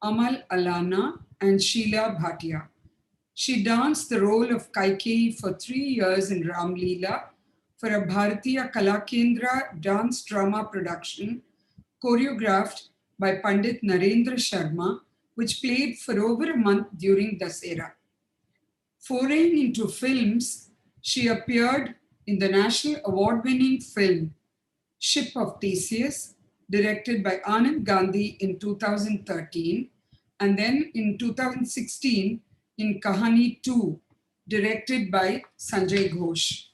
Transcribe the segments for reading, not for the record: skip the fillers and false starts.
Amal Alana, and Sheila Bhatia. She danced the role of Kaikeyi for 3 years in Ram Leela for a Bharatiya Kalakendra dance drama production choreographed by Pandit Narendra Sharma, which played for over a month during Dasera. Foraying into films, she appeared in the national award-winning film Ship of Theseus, directed by Anand Gandhi in 2013, and then in 2016 in Kahani 2, directed by Sanjay Ghosh.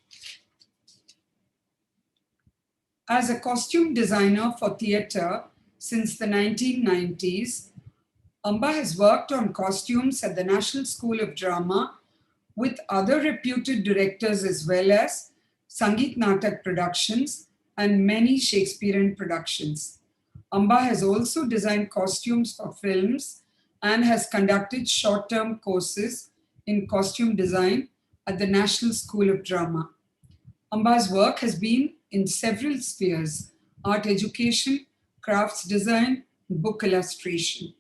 As a costume designer for theatre since the 1990s, Amba has worked on costumes at the National School of Drama with other reputed directors as well as Sangeet Natak Productions and many Shakespearean productions. Amba has also designed costumes for films and has conducted short-term courses in costume design at the National School of Drama. Amba's work has been in several spheres: art education, crafts design, and book illustration.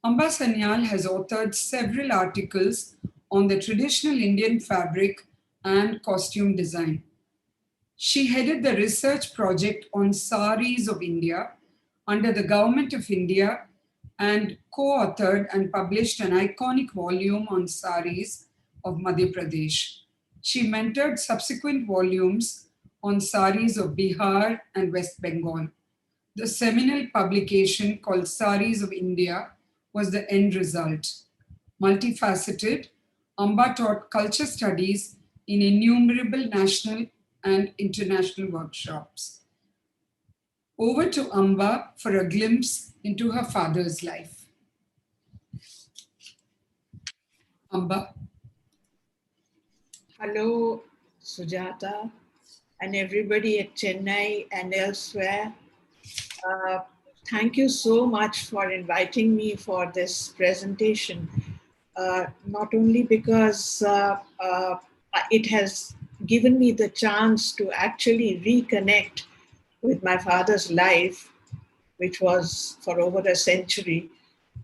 Amba Sanyal has authored several articles on the traditional Indian fabric and costume design. She headed the research project on saris of India under the Government of India and co-authored and published an iconic volume on saris of Madhya Pradesh. She mentored subsequent volumes on saris of Bihar and West Bengal. The seminal publication called Saris of India was the end result. Multifaceted, Amba taught culture studies in innumerable national and international workshops. Over to Amba for a glimpse into her father's life. Amba. Hello, Sujata, and everybody at Chennai and elsewhere. Thank you so much for inviting me for this presentation. Not only because it has given me the chance to actually reconnect with my father's life, which was for over a century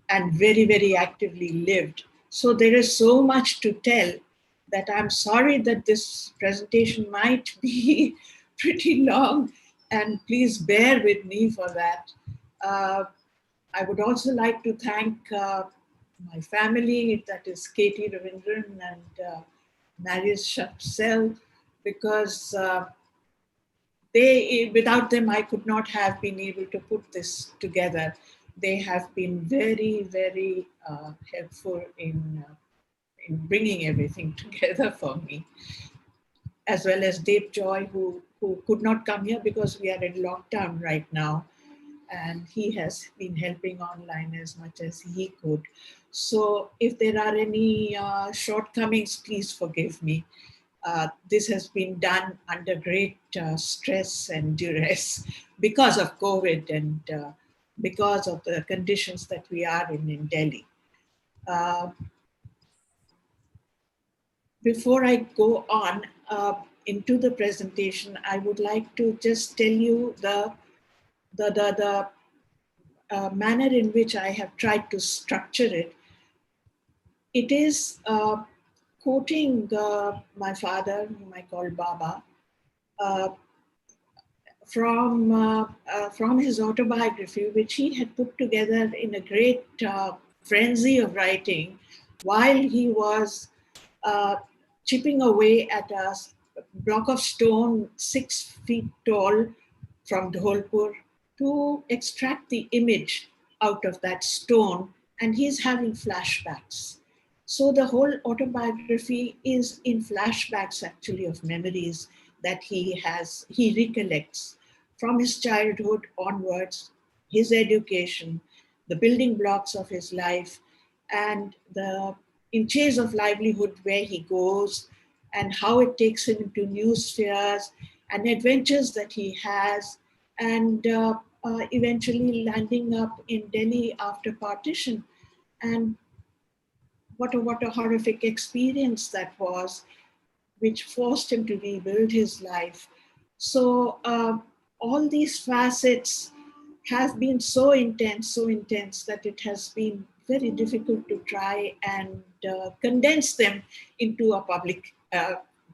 and very, very actively lived. So there is so much to tell that I'm sorry that this presentation might be pretty long, and please bear with me for that. I would also like to thank my family, that is Katie Ravindran and Marius Shapsel, because without them, I could not have been able to put this together. They have been very, very helpful in bringing everything together for me, as well as Dave Joy, who could not come here because we are in lockdown right now. And he has been helping online as much as he could. So if there are any shortcomings, please forgive me. This has been done under great stress and duress because of COVID and because of the conditions that we are in Delhi. Before I go on into the presentation, I would like to just tell you the manner in which I have tried to structure it. It is quoting my father, whom I call Baba, from his autobiography, which he had put together in a great frenzy of writing while he was chipping away at a block of stone 6 feet tall from Dholpur to extract the image out of that stone, and he's having flashbacks. So the whole autobiography is in flashbacks actually of memories that he recollects from his childhood onwards, his education, the building blocks of his life, and in chase of livelihood where he goes and how it takes him into new spheres and adventures that he has, and eventually landing up in Delhi after partition. And what a horrific experience that was, which forced him to rebuild his life. So all these facets has been so intense that it has been very difficult to try and condense them into a public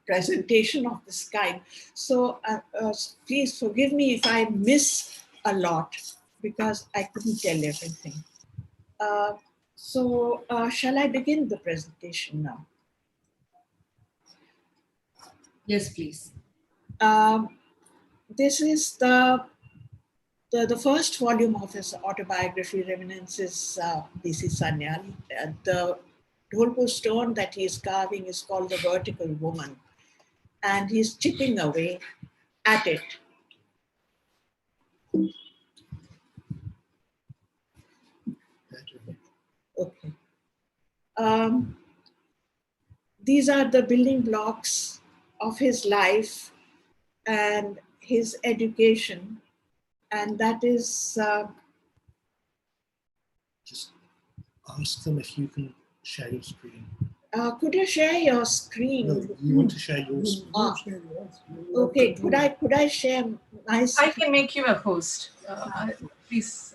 presentation of this kind. So please forgive me if I miss a lot, because I couldn't tell everything. Shall I begin the presentation now? Yes, please. This is the first volume of his autobiography, Reminiscences, B.C. Sanyal. The Dholpur stone that he is carving is called the Vertical Woman, and he's chipping away at it. Okay. These are the building blocks of his life and his education, and that is... Just ask them if you can share your screen. Could you share your screen? No, you want to share your screen. Okay, could I share my screen? I can make you a host. Please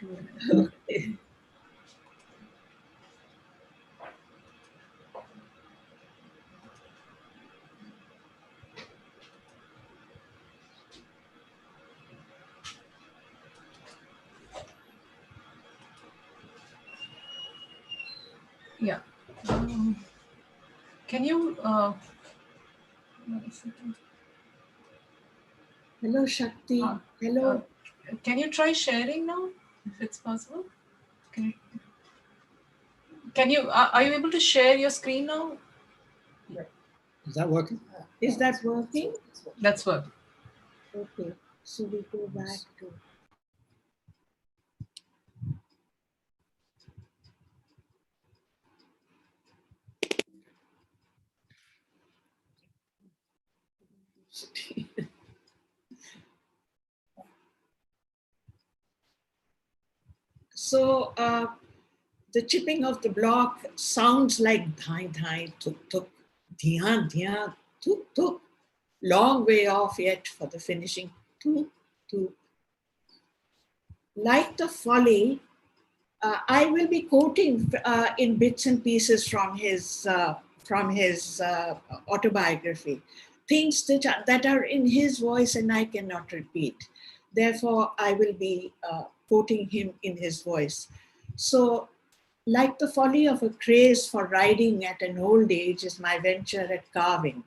give me a minute. Okay. Yeah. Can you? Hello, Shakti. Hello. Can you try sharing now, if it's possible? Can you? Are you able to share your screen now? Is that working? Is that working? That's working. Okay. So we go back to... So the chipping of the block sounds like dhai dhai, tuk tuk, dhyan dhyan, tuk tuk. Long way off yet for the finishing tuk tuk. Like the folly, I will be quoting in bits and pieces from his autobiography, things that are in his voice and I cannot repeat. Therefore, I will be quoting him in his voice. So, like the folly of a craze for riding at an old age is my venture at carving.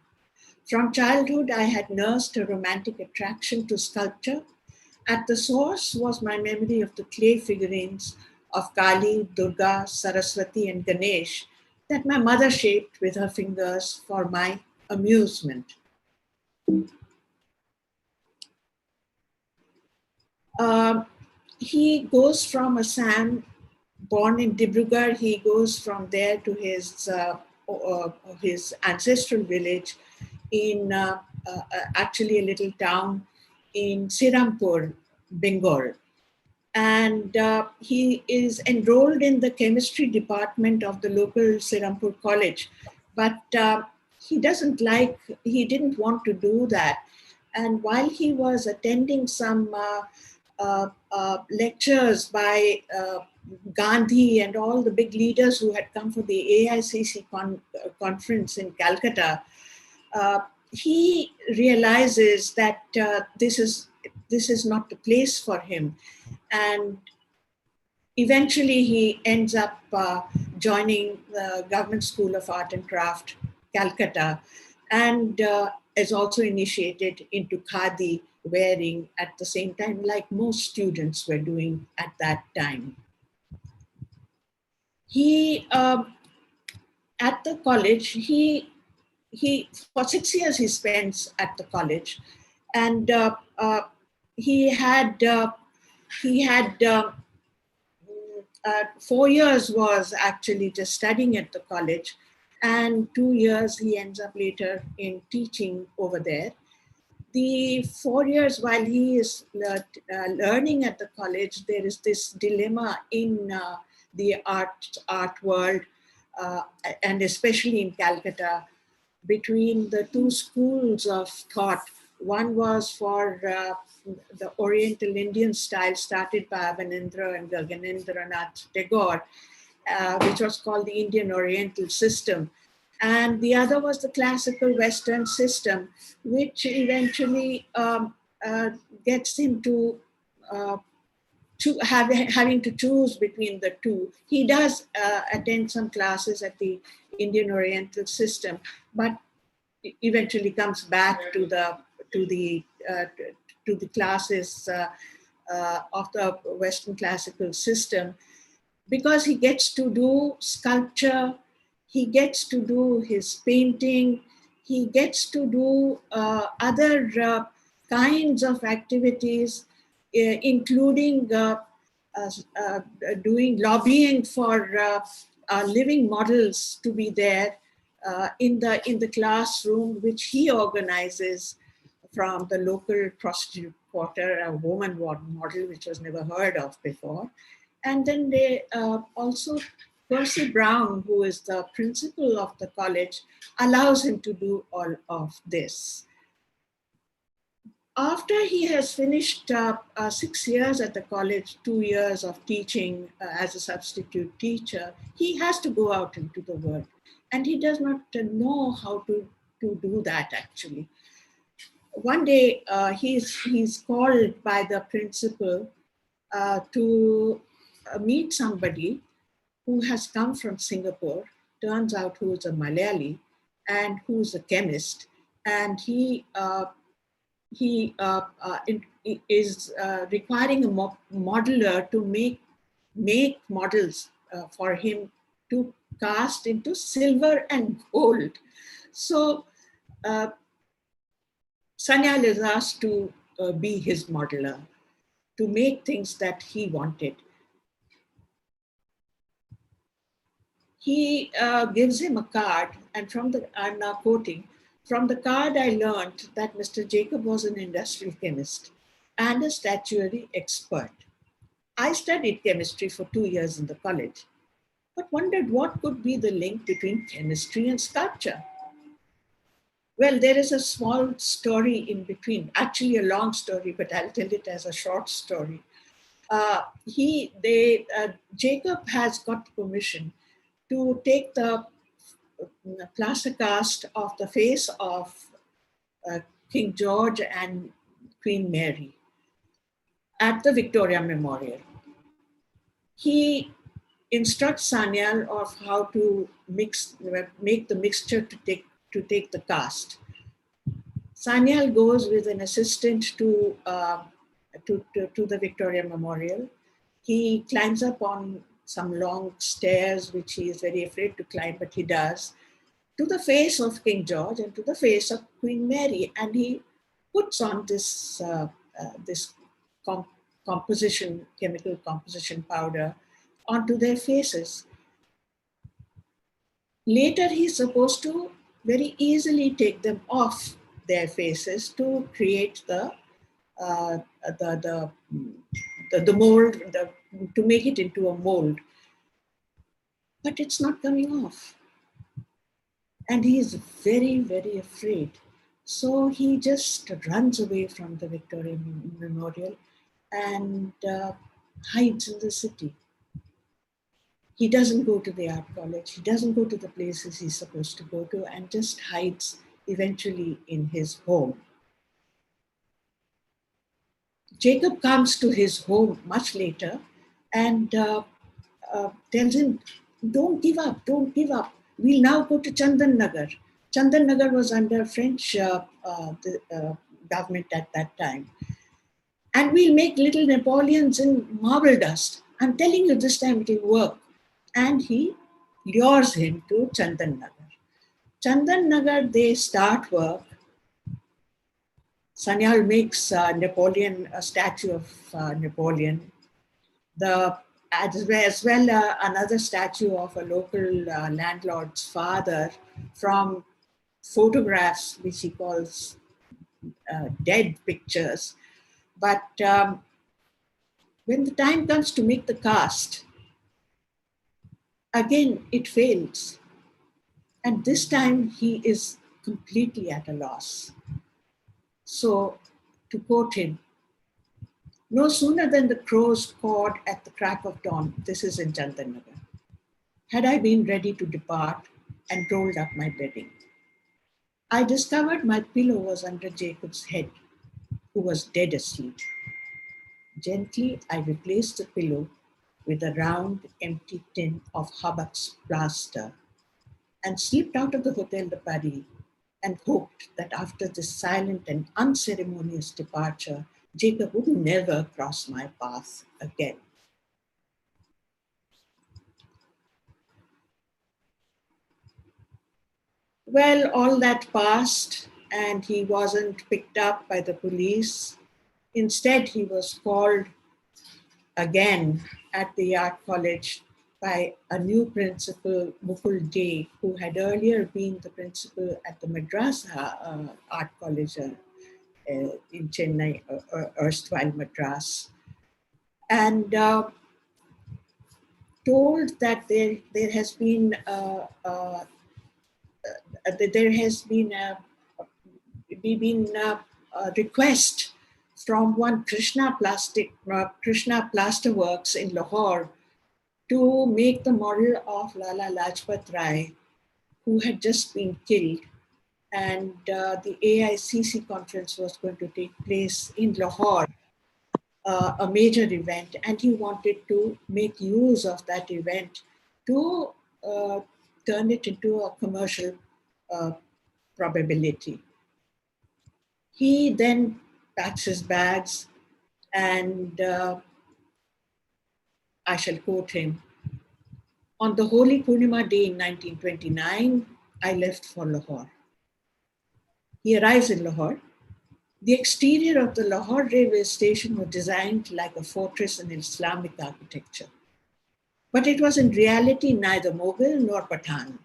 From childhood, I had nursed a romantic attraction to sculpture. At the source was my memory of the clay figurines of Kali, Durga, Saraswati, and Ganesh that my mother shaped with her fingers for my amusement. He goes from Assam, born in Dibrugarh, he goes from there to his ancestral village in actually a little town in Sirampur, Bengal. And he is enrolled in the chemistry department of the local Sirampur college, but he didn't want to do that. And while he was attending some lectures by Gandhi and all the big leaders who had come for the AICC conference in Calcutta, he realizes that this is not the place for him. And eventually he ends up joining the Government School of Art and Craft, Calcutta, and is also initiated into khadi wearing at the same time, like most students were doing at that time. He, at the college, he for 6 years he spends at the college, and he had 4 years was actually just studying at the college, and 2 years he ends up later in teaching over there. The 4 years while he is learning at the college, there is this dilemma in the art world, and especially in Calcutta, between the two schools of thought. One was for the Oriental Indian style started by Avanindra and Gaganendranath Tagore, which was called the Indian Oriental system. And the other was the classical Western system, which eventually gets him to having to choose between the two. He does attend some classes at the Indian Oriental system, but eventually comes back to the classes of the Western classical system, because he gets to do sculpture, he gets to do his painting, he gets to do other kinds of activities, including doing lobbying for living models to be there in the classroom, which he organizes from the local prostitute quarter, a woman model, which was never heard of before. And then they also, Percy Brown, who is the principal of the college, allows him to do all of this. After he has finished 6 years at the college, 2 years of teaching as a substitute teacher, he has to go out into the world. And he does not know how to do that, actually. One day, he's called by the principal to meet somebody who has come from Singapore, turns out who is a Malayali and who's a chemist. And he is requiring a modeler to make models for him to cast into silver and gold. So Sanyal is asked to be his modeler, to make things that he wanted. He gives him a card, and I'm now quoting, "From the card I learned that Mr. Jacob was an industrial chemist and a statuary expert. I studied chemistry for 2 years in the college, but wondered what could be the link between chemistry and sculpture." Well, there is a small story in between, actually a long story, but I'll tell it as a short story. Jacob has got permission to take the plaster cast of the face of King George and Queen Mary at the Victoria Memorial. He instructs Sanyal of how to make the mixture to take the cast. Sanyal goes with an assistant to the Victoria Memorial. He climbs up on some long stairs, which he is very afraid to climb, but he does, to the face of King George and to the face of Queen Mary. And he puts on this chemical composition powder onto their faces. Later, he's supposed to very easily take them off their faces to create the mold, to make it into a mold. But it's not coming off. And he is very, very afraid. So he just runs away from the Victoria Memorial and hides in the city. He doesn't go to the art college. He doesn't go to the places he's supposed to go to, and just hides eventually in his home. Jacob comes to his home much later and tells him, don't give up, don't give up. We'll now go to Chandan Nagar. Chandan Nagar was under French government at that time. And we'll make little Napoleons in marble dust. I'm telling you, this time it will work. And he lures him to Chandan Nagar. Chandan Nagar, they start work. Sanyal makes a statue of Napoleon. As well another statue of a local landlord's father from photographs, which he calls dead pictures. But when the time comes to make the cast, again, it fails. And this time he is completely at a loss. So, to quote him, no sooner than the crows cawed at the crack of dawn, this is in Chandanagar, had I been ready to depart and rolled up my bedding. I discovered my pillow was under Jacob's head, who was dead asleep. Gently, I replaced the pillow with a round, empty tin of Habak's plaster and slipped out of the Hotel de Paris and hoped that after this silent and unceremonious departure, Jacob would never cross my path again. Well, all that passed and he wasn't picked up by the police. Instead, he was called again at the art college by a new principal, Mukul Dey, who had earlier been the principal at the Madras Art College in Chennai, erstwhile Madras, and told that there has been a request from one Krishna Plasterworks in Lahore to make the model of Lala Lajpat Rai, who had just been killed. And the AICC conference was going to take place in Lahore, a major event, and he wanted to make use of that event to turn it into a commercial probability. He then packs his bags and I shall quote him, on the Holy Purnima day in 1929, I left for Lahore. He arrives in Lahore. The exterior of the Lahore railway station was designed like a fortress in Islamic architecture. But it was in reality neither Mughal nor Pathan,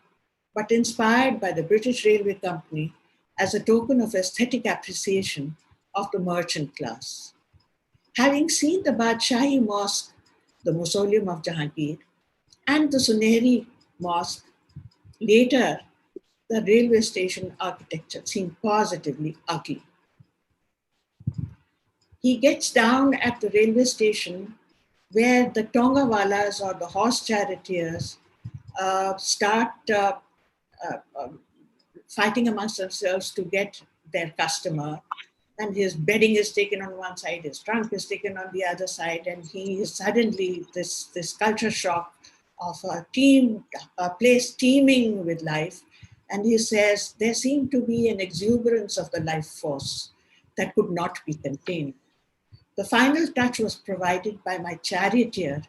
but inspired by the British Railway Company as a token of aesthetic appreciation of the merchant class. Having seen the Badshahi Mosque, the mausoleum of Jahangir, and the Sunehri Mosque, later the railway station architecture seemed positively ugly. He gets down at the railway station where the Tongawalas or the horse charioteers start fighting amongst themselves to get their customer. And his bedding is taken on one side, his trunk is taken on the other side, and he is suddenly this culture shock of a place teeming with life. And he says, there seemed to be an exuberance of the life force that could not be contained. The final touch was provided by my charioteer,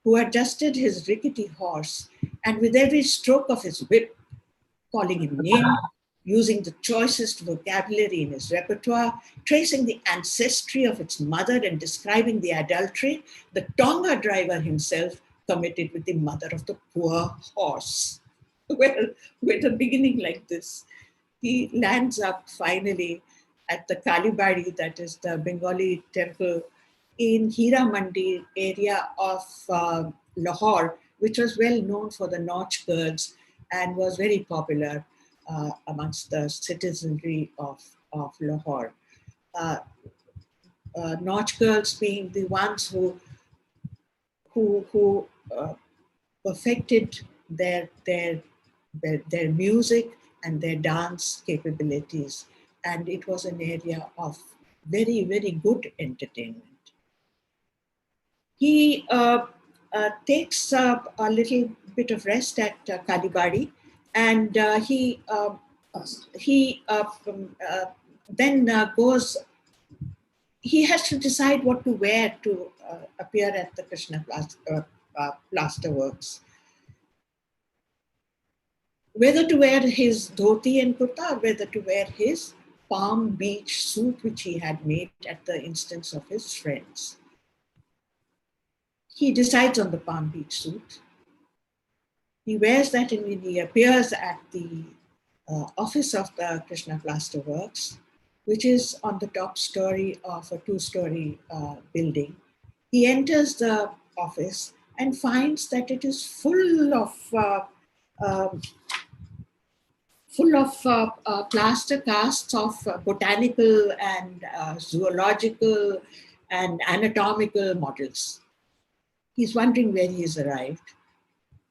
who adjusted his rickety horse, and with every stroke of his whip, calling him names, using the choicest vocabulary in his repertoire, tracing the ancestry of its mother and describing the adultery the Tonga driver himself committed with the mother of the poor horse. Well, with a beginning like this, he lands up finally at the Kalibadi, that is the Bengali temple in Hira Mandi area of Lahore, which was well known for the Nautch girls and was very popular amongst the citizenry of Lahore. Nautch girls being the ones who perfected their music and their dance capabilities, and it was an area of very, very good entertainment. He takes a little bit of rest at Kalibadi, and he then goes. He has to decide what to wear to appear at the Krishna Plasterworks. Whether to wear his dhoti and kurta or whether to wear his Palm Beach suit, which he had made at the instance of his friends. He decides on the Palm Beach suit. He wears that and when he appears at the office of the Krishna Plasterworks, which is on the top story of a two-story building. He enters the office and finds that it is full of full of plaster casts of botanical and zoological and anatomical models. He's wondering where he's arrived.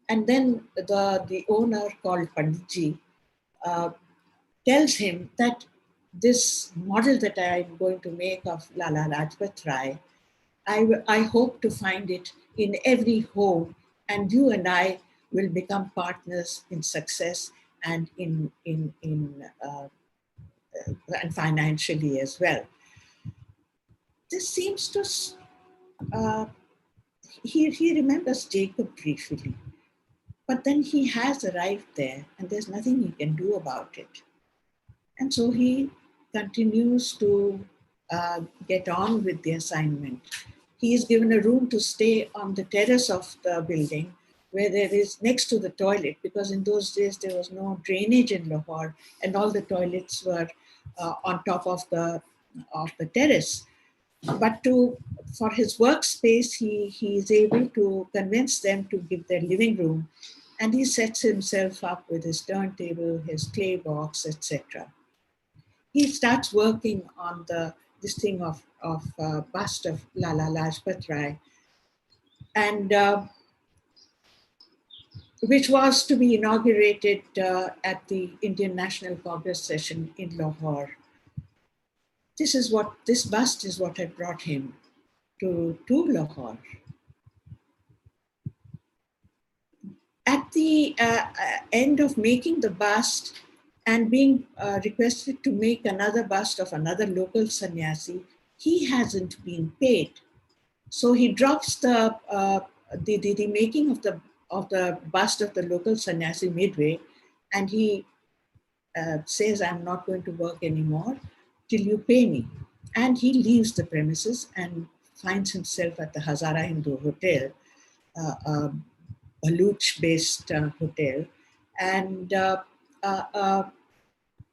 And then the owner, called Panditji, tells him that this model that I'm going to make of Lala Lajpat Rai, I hope to find it in every home, and you and I will become partners in success and and financially as well. This seems to he remembers Jacob briefly, but then he has arrived there, and there's nothing he can do about it. And so he continues to get on with the assignment. He is given a room to stay on the terrace of the building, where there is next to the toilet, because in those days there was no drainage in Lahore, and all the toilets were on top of the terrace. But for his workspace, he is able to convince them to give their living room, and he sets himself up with his turntable, his clay box, etc. He starts working on this thing of bust of Lala Lajpat Rai, and which was to be inaugurated at the Indian National Congress session in Lahore. This bust is what had brought him to Lahore. At the end of making the bust and being requested to make another bust of another local sannyasi, he hasn't been paid. So he drops the making of the bust of the local sannyasi midway, and he says, "I'm not going to work anymore till you pay me." And he leaves the premises and finds himself at the Hazara Hindu Hotel, Baluch-based hotel, and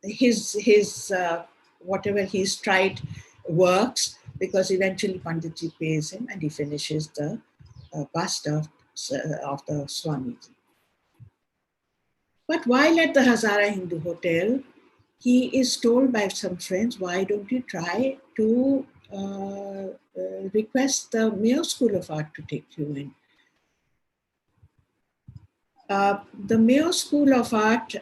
his whatever he's tried works, because eventually Panditji pays him and he finishes the bust of the Swamiji. But while at the Hazara Hindu Hotel, he is told by some friends, "Why don't you try to request the Mayo School of Art to take you in?" The Mayo School of Art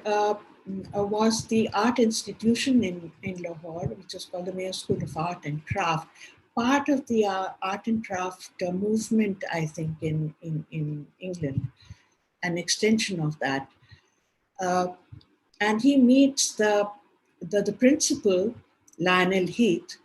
was the art institution in Lahore, which was called the Mayo School of Art and Craft. Part of the art and craft movement, I think, in England, an extension of that. And he meets the principal, Lionel Heath,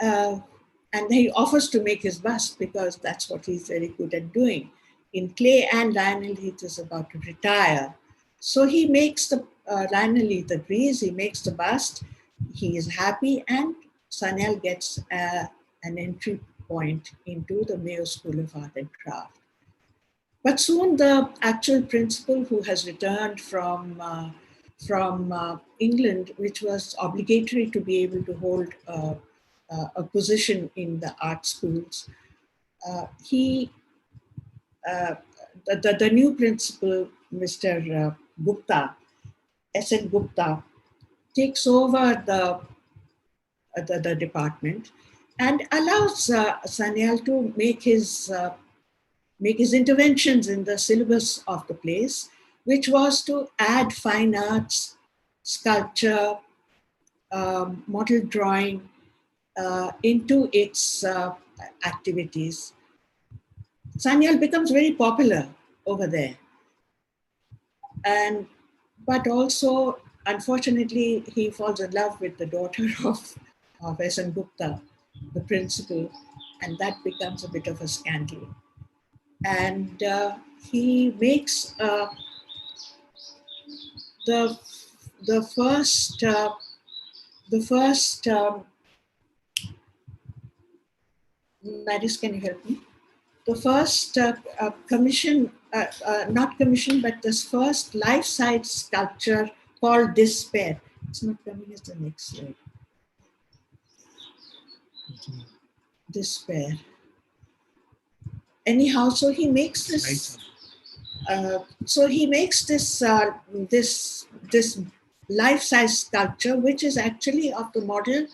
and he offers to make his bust because that's what he's very good at doing in clay, and Lionel Heath is about to retire. So he makes Lionel Heath agrees, he makes the bust, he is happy, and Sanyal gets an entry point into the Mayo School of Art and Craft. But soon the actual principal, who has returned from England, which was obligatory to be able to hold a position in the art schools, the new principal, Mr. Gupta, S.N. Gupta, takes over the department and allows Sanyal to make his interventions in the syllabus of the place, which was to add fine arts, sculpture, model drawing into its activities. Sanyal becomes very popular over there. But also, unfortunately, he falls in love with the daughter of S.N. Gupta, the principal, and that becomes a bit of a scandal. And he makes the first Maris, can you help me? The first commission, not commission, but this first life-size sculpture called Despair. It's not coming as the next slide. Despair. Anyhow, so he makes this. So he makes this life-size sculpture, which is actually of the model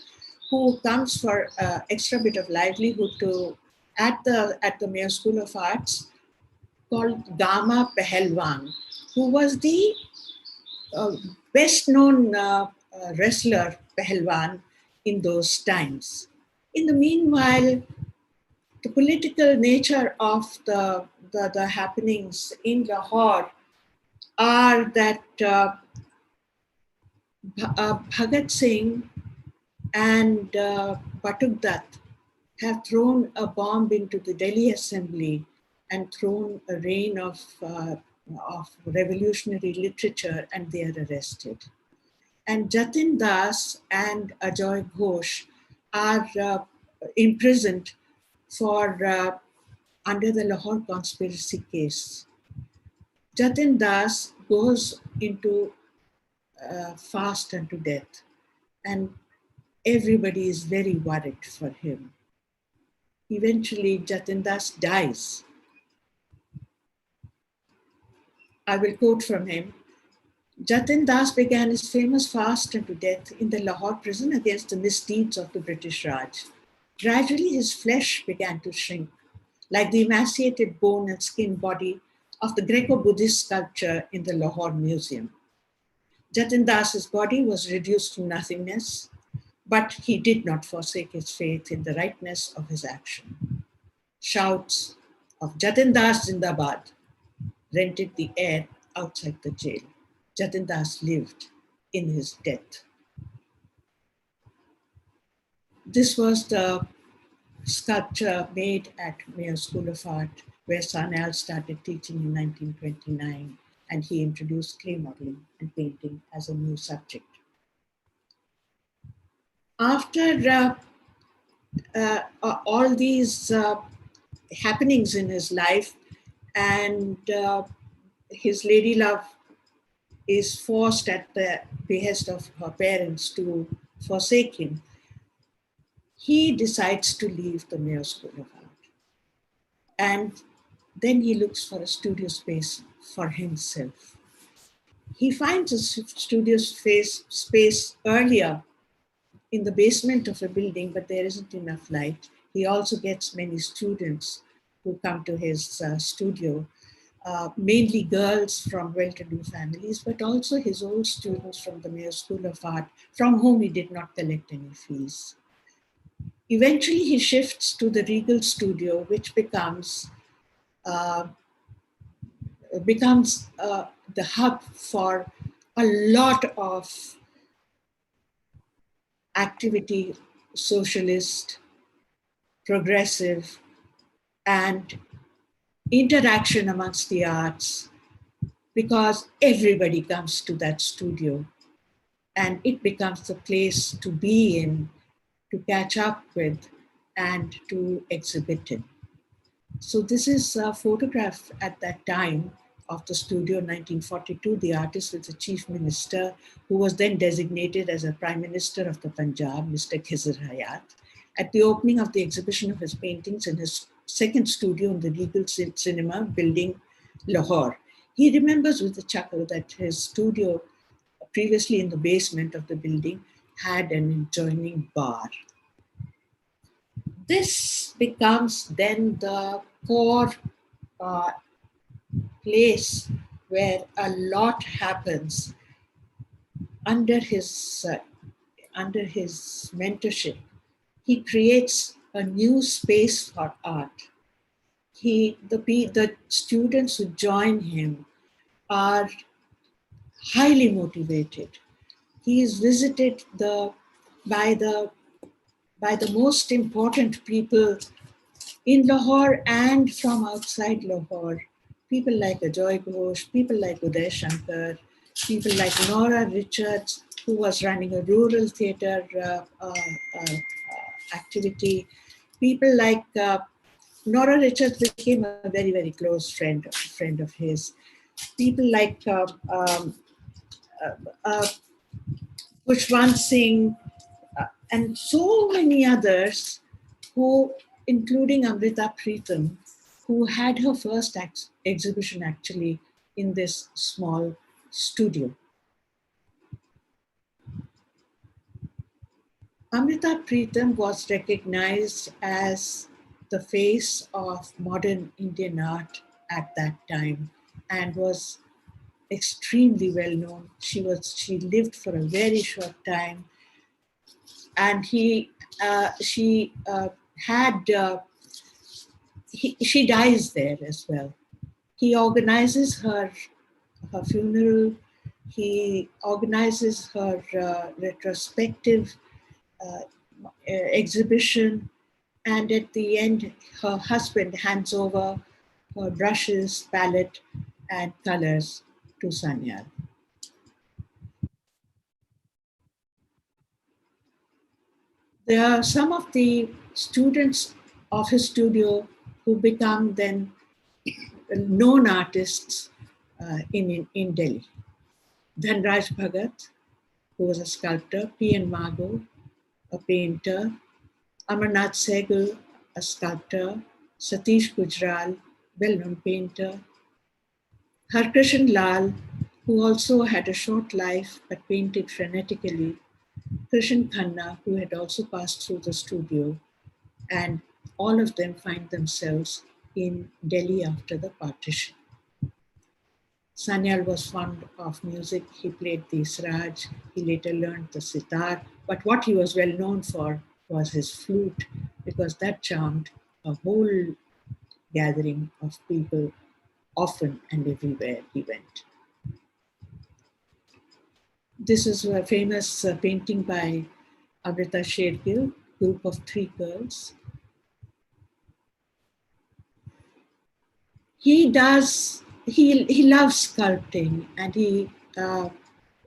who comes for extra bit of livelihood at the Mayo School of Arts, called Gama Pahalwan, who was the best known wrestler Pahalwan in those times. In the meanwhile, the political nature of the happenings in Lahore are that Bhagat Singh and Batuk Dutt have thrown a bomb into the Delhi Assembly and thrown a rain of revolutionary literature, and they are arrested. And Jatin Das and Ajoy Ghosh are imprisoned for under the Lahore conspiracy case. Jatin Das goes into fast unto death, and everybody is very worried for him. Eventually, Jatin Das dies. I will quote from him. Jatin Das began his famous fast unto death in the Lahore prison against the misdeeds of the British Raj. Gradually, his flesh began to shrink, like the emaciated bone and skin body of the Greco-Buddhist sculpture in the Lahore Museum. Jatin Das's body was reduced to nothingness, but he did not forsake his faith in the rightness of his action. Shouts of Jatin Das Zindabad rented the air outside the jail. Jatin Das lived in his death. This was the sculpture made at Mayo School of Art, where Sanyal started teaching in 1929, and he introduced clay modeling and painting as a new subject. After all these happenings in his life, and his lady love is forced at the behest of her parents to forsake him, he decides to leave the Mayo School of Art. And then he looks for a studio space for himself. He finds a studio space earlier in the basement of a building, but there isn't enough light. He also gets many students who come to his studio, mainly girls from well-to-do families, but also his old students from the Mayo School of Art, from whom he did not collect any fees. Eventually, he shifts to the Regal Studio, which becomes the hub for a lot of activity, socialist, progressive, and interaction amongst the arts, because everybody comes to that studio and it becomes the place to be in, to catch up with, and to exhibit in. So this is a photograph at that time of the studio, 1942. The artist was the chief minister, who was then designated as a prime minister of the Punjab, Mr. Khizr Hayat, at the opening of the exhibition of his paintings in his second studio in the Regal Cinema building, Lahore. He remembers with a chuckle that his studio, previously in the basement of the building, had an adjoining bar. This becomes then the core place where a lot happens under his mentorship. He creates a new space for art. The students who join him are highly motivated. He is visited by the most important people in Lahore and from outside Lahore. People like Ajoy Ghosh, people like Uday Shankar, people like Nora Richards, who was running a rural theatre activity. People like Nora Richards became a very, very close friend of his. People like Pushwant Singh, and so many others, who, including Amrita Preetham, who had her first exhibition actually in this small studio. Amrita Pritam was recognized as the face of modern Indian art at that time and was extremely well known. She lived for a very short time, and she had she dies there as well. He organizes her funeral. He organizes her retrospective uh, exhibition, and at the end, her husband hands over her brushes, palette, and colors to Sanyal. There are some of the students of his studio who become then known artists in Delhi. Dhanraj Bhagat, who was a sculptor, P.N. Mago, a painter, Amarnath Sehgal, a sculptor, Satish Gujral, well-known painter, Harkrishan Lal, who also had a short life but painted frenetically, Krishan Khanna, who had also passed through the studio, and all of them find themselves in Delhi after the partition. Sanyal was fond of music. He played the sraj. He later learned the sitar. But what he was well known for was his flute, because that charmed a whole gathering of people often and everywhere he went. This is a famous painting by Amrita Shergill, Group of Three Girls. He loves sculpting, and he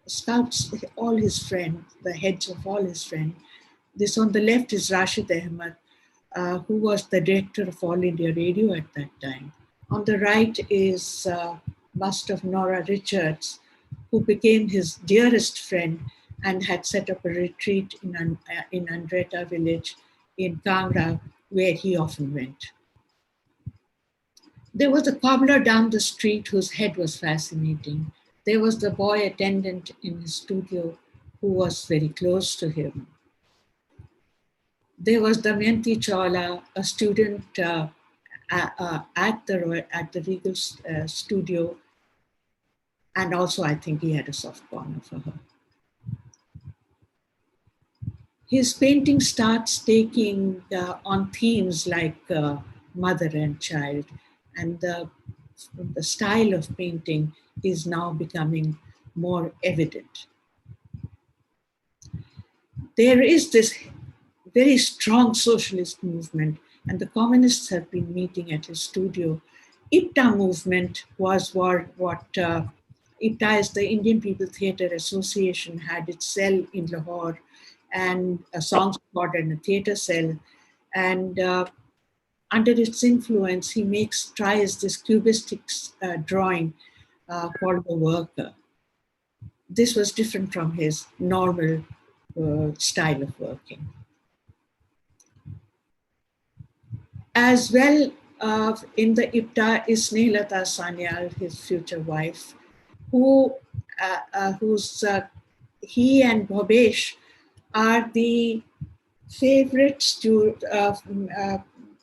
sculpts all his friends, the heads of all his friends. This on the left is Rashid Ahmad, who was the director of All India Radio at that time. On the right is bust of Nora Richards, who became his dearest friend and had set up a retreat in Andretta village in Kangra, where he often went. There was a cobbler down the street whose head was fascinating. There was the boy attendant in his studio who was very close to him. There was Damayanti Chawla, a student at the Regal Studio, and also I think he had a soft corner for her. His painting starts taking on themes like mother and child, and the style of painting is now becoming more evident. There is this very strong socialist movement, and the communists have been meeting at his studio. IPTA movement was what IPTA is the Indian People Theatre Association, had its cell in Lahore, and a song squad and a theatre cell. And under its influence, he tries this cubistic drawing called The Worker. This was different from his normal style of working. As well, in the IPTA is Snehlata Sanyal, his future wife, he and Bhabesh are the favorite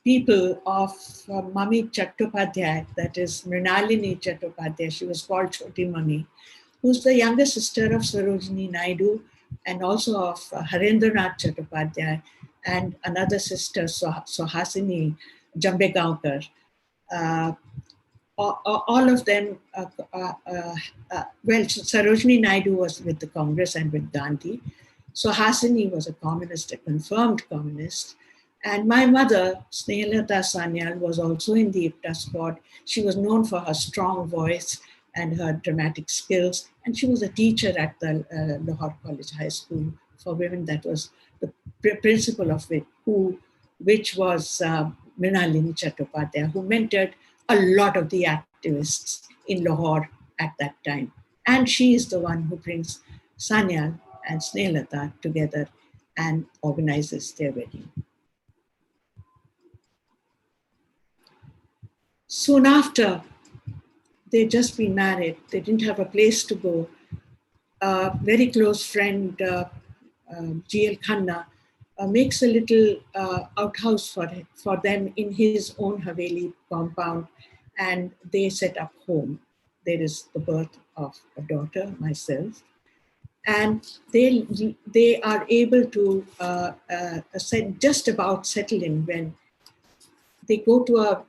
people of Mami Chattopadhyay, that is Mrinalini Chattopadhyay. She was called Choti Mami, who's the younger sister of Sarojini Naidu and also of Harendranath Chattopadhyay, and another sister, Sohasini Jambegaonkar. All of them, Sarojini Naidu was with the Congress and with Gandhi. Sohasini was a communist, a confirmed communist. And my mother, Snehlata Sanyal, was also in the IPTA squad. She was known for her strong voice and her dramatic skills. And she was a teacher at the Lahore College High School for Women. That was the principal of it, which was Mrinalini Chattopadhyay, who mentored a lot of the activists in Lahore at that time. And she is the one who brings Sanyal and Snehlata together and organizes their wedding. Soon after, they'd just been married. They didn't have a place to go. A very close friend, G.L. Khanna, makes a little outhouse for them in his own Haveli compound, and they set up home. There is the birth of a daughter, myself, and they are able to just about settle in when they go to a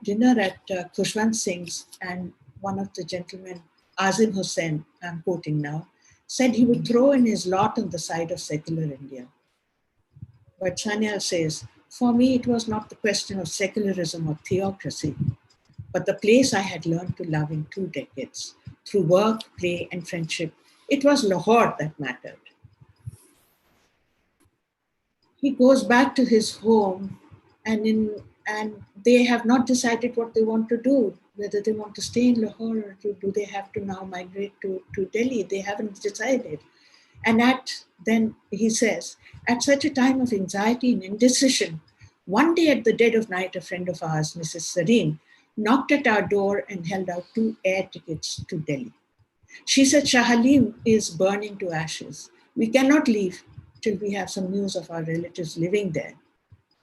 dinner at Khushwant Singh's, and one of the gentlemen, Azim Hussain, I'm quoting now, said he would throw in his lot on the side of secular India. But Sanyal says, for me, it was not the question of secularism or theocracy, but the place I had learned to love in 2 decades, through work, play, and friendship. It was Lahore that mattered. He goes back to his home, and they have not decided what they want to do, whether they want to stay in Lahore or do they have to now migrate to Delhi. They haven't decided. And then he says, at such a time of anxiety and indecision, one day at the dead of night, a friend of ours, Mrs. Sareen, knocked at our door and held out 2 air tickets to Delhi. She said, Shah Halim is burning to ashes. We cannot leave till we have some news of our relatives living there.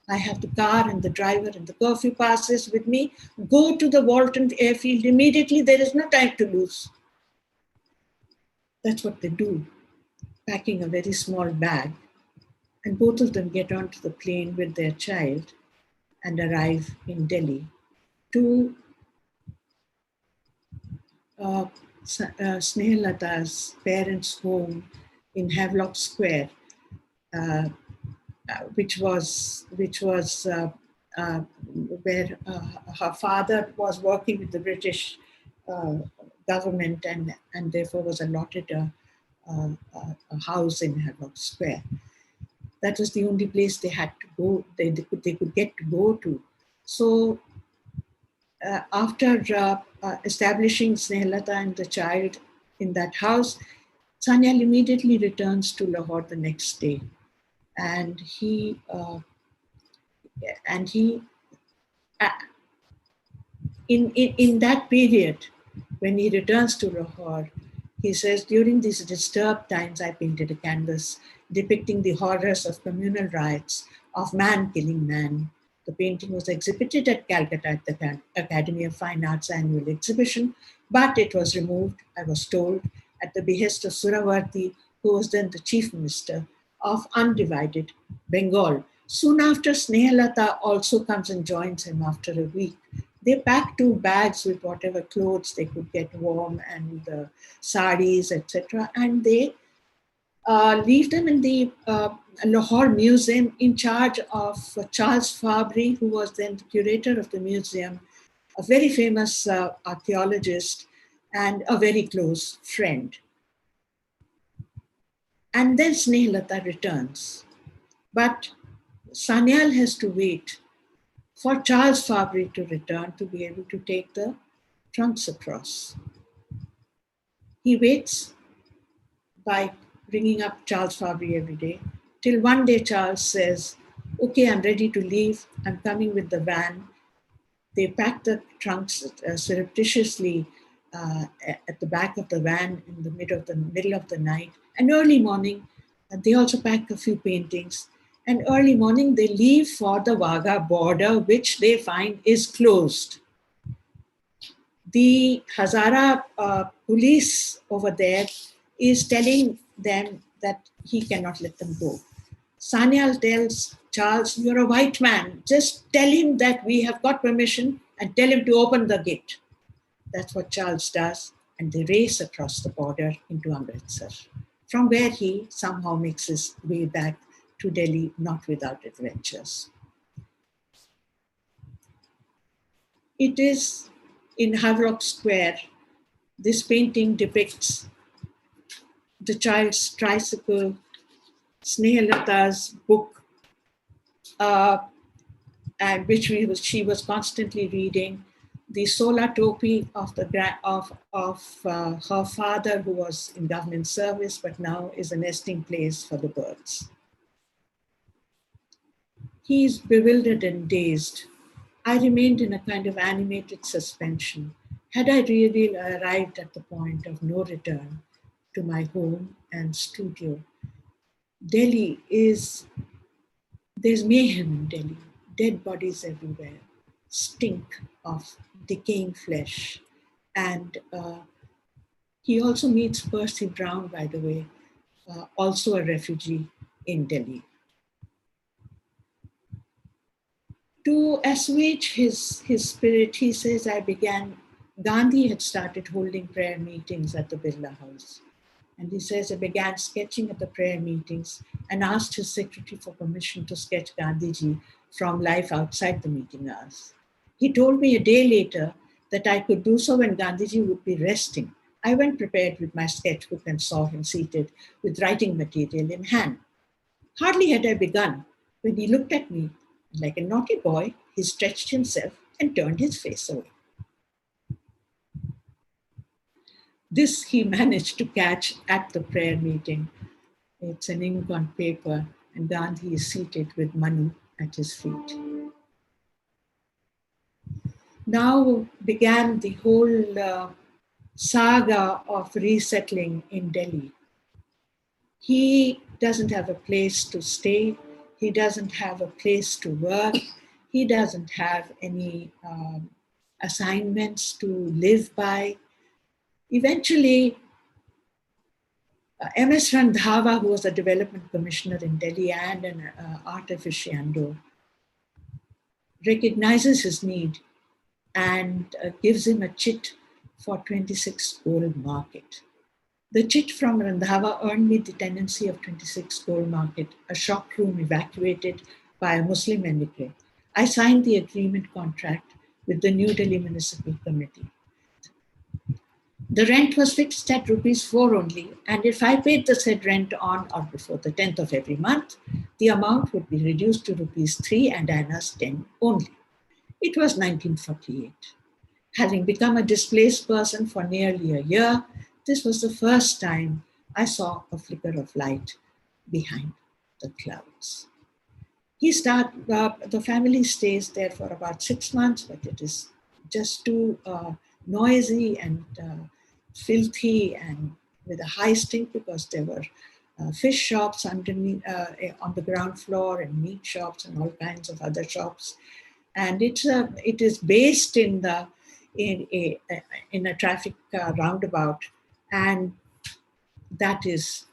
I have the car and the driver and the curfew passes with me. Go to the Walton airfield immediately. There is no time to lose. That's what they do, packing a very small bag. And both of them get onto the plane with their child and arrive in Delhi to Snehalata's parents' home in Havelock Square, which was where her father was working with the British government and therefore was allotted a house in Havelock Square. That was the only place they had to go, they could get to go to. So after establishing Snehalata and the child in that house, Sanyal immediately returns to Lahore the next day. And in that period, when he returns to Lahore, he says, during these disturbed times, I painted a canvas depicting the horrors of communal riots, of man killing man. The painting was exhibited at Calcutta at the Academy of Fine Arts annual exhibition, but it was removed, I was told, at the behest of Suravarti, who was then the chief minister of undivided Bengal. Soon after, Snehalata also comes and joins him after a week. They pack 2 bags with whatever clothes they could get warm and saris, etc. And they leave them in the Lahore Museum in charge of Charles Fabry, who was then the curator of the museum, a very famous archaeologist and a very close friend. And then Snehalata returns. But Sanyal has to wait for Charles Fabry to return to be able to take the trunks across. He waits by ringing up Charles Fabry every day, till one day Charles says, okay, I'm ready to leave. I'm coming with the van. They pack the trunks surreptitiously at the back of the van in the middle of the night. And early morning, they also pack a few paintings. And early morning, they leave for the Wagah border, which they find is closed. The Hazara police over there is telling them that he cannot let them go. Sanyal tells Charles, you're a white man. Just tell him that we have got permission and tell him to open the gate. That's what Charles does. And they race across the border into Amritsar, from where he somehow makes his way back to Delhi, not without adventures. It is in Havelock Square. This painting depicts the child's tricycle, Snehalata's book, and which she was constantly reading, the sola topi of her father, who was in government service, but now is a nesting place for the birds. He's bewildered and dazed. I remained in a kind of animated suspension. Had I really arrived at the point of no return to my home and studio? Delhi is There's mayhem in Delhi, dead bodies everywhere, stink of decaying flesh. And he also meets Percy Brown, by the way, also a refugee in Delhi. To assuage his spirit, he says, Gandhi had started holding prayer meetings at the Birla House. And he says, I began sketching at the prayer meetings and asked his secretary for permission to sketch Gandhiji from life outside the meeting hours. He told me a day later that I could do so when Gandhiji would be resting. I went prepared with my sketchbook and saw him seated with writing material in hand. Hardly had I begun when he looked at me. Like a naughty boy, he stretched himself and turned his face away. This he managed to catch at the prayer meeting. It's an ink on paper, and Gandhi is seated with Manu at his feet. Now began the whole saga of resettling in Delhi. He doesn't have a place to stay. He doesn't have a place to work. He doesn't have any assignments to live by. Eventually, M.S. Randhawa, who was a development commissioner in Delhi and an art aficionado, recognizes his need and gives him a chit for 26 Gold Market. The chit from Randhawa earned me the tenancy of 26 Gold Market, a shop room evacuated by a Muslim emigre. I signed the agreement contract with the New Delhi Municipal Committee. The rent was fixed at ₹4 only, and if I paid the said rent on or before the 10th of every month, the amount would be reduced to ₹3 and annas 10 only. It was 1948. Having become a displaced person for nearly a year, this was the first time I saw a flicker of light behind the clouds. The family stays there for about 6 months, but it is just too noisy and filthy and with a high stink because there were fish shops underneath, on the ground floor and meat shops and all kinds of other shops. And it is based in a traffic roundabout, and that is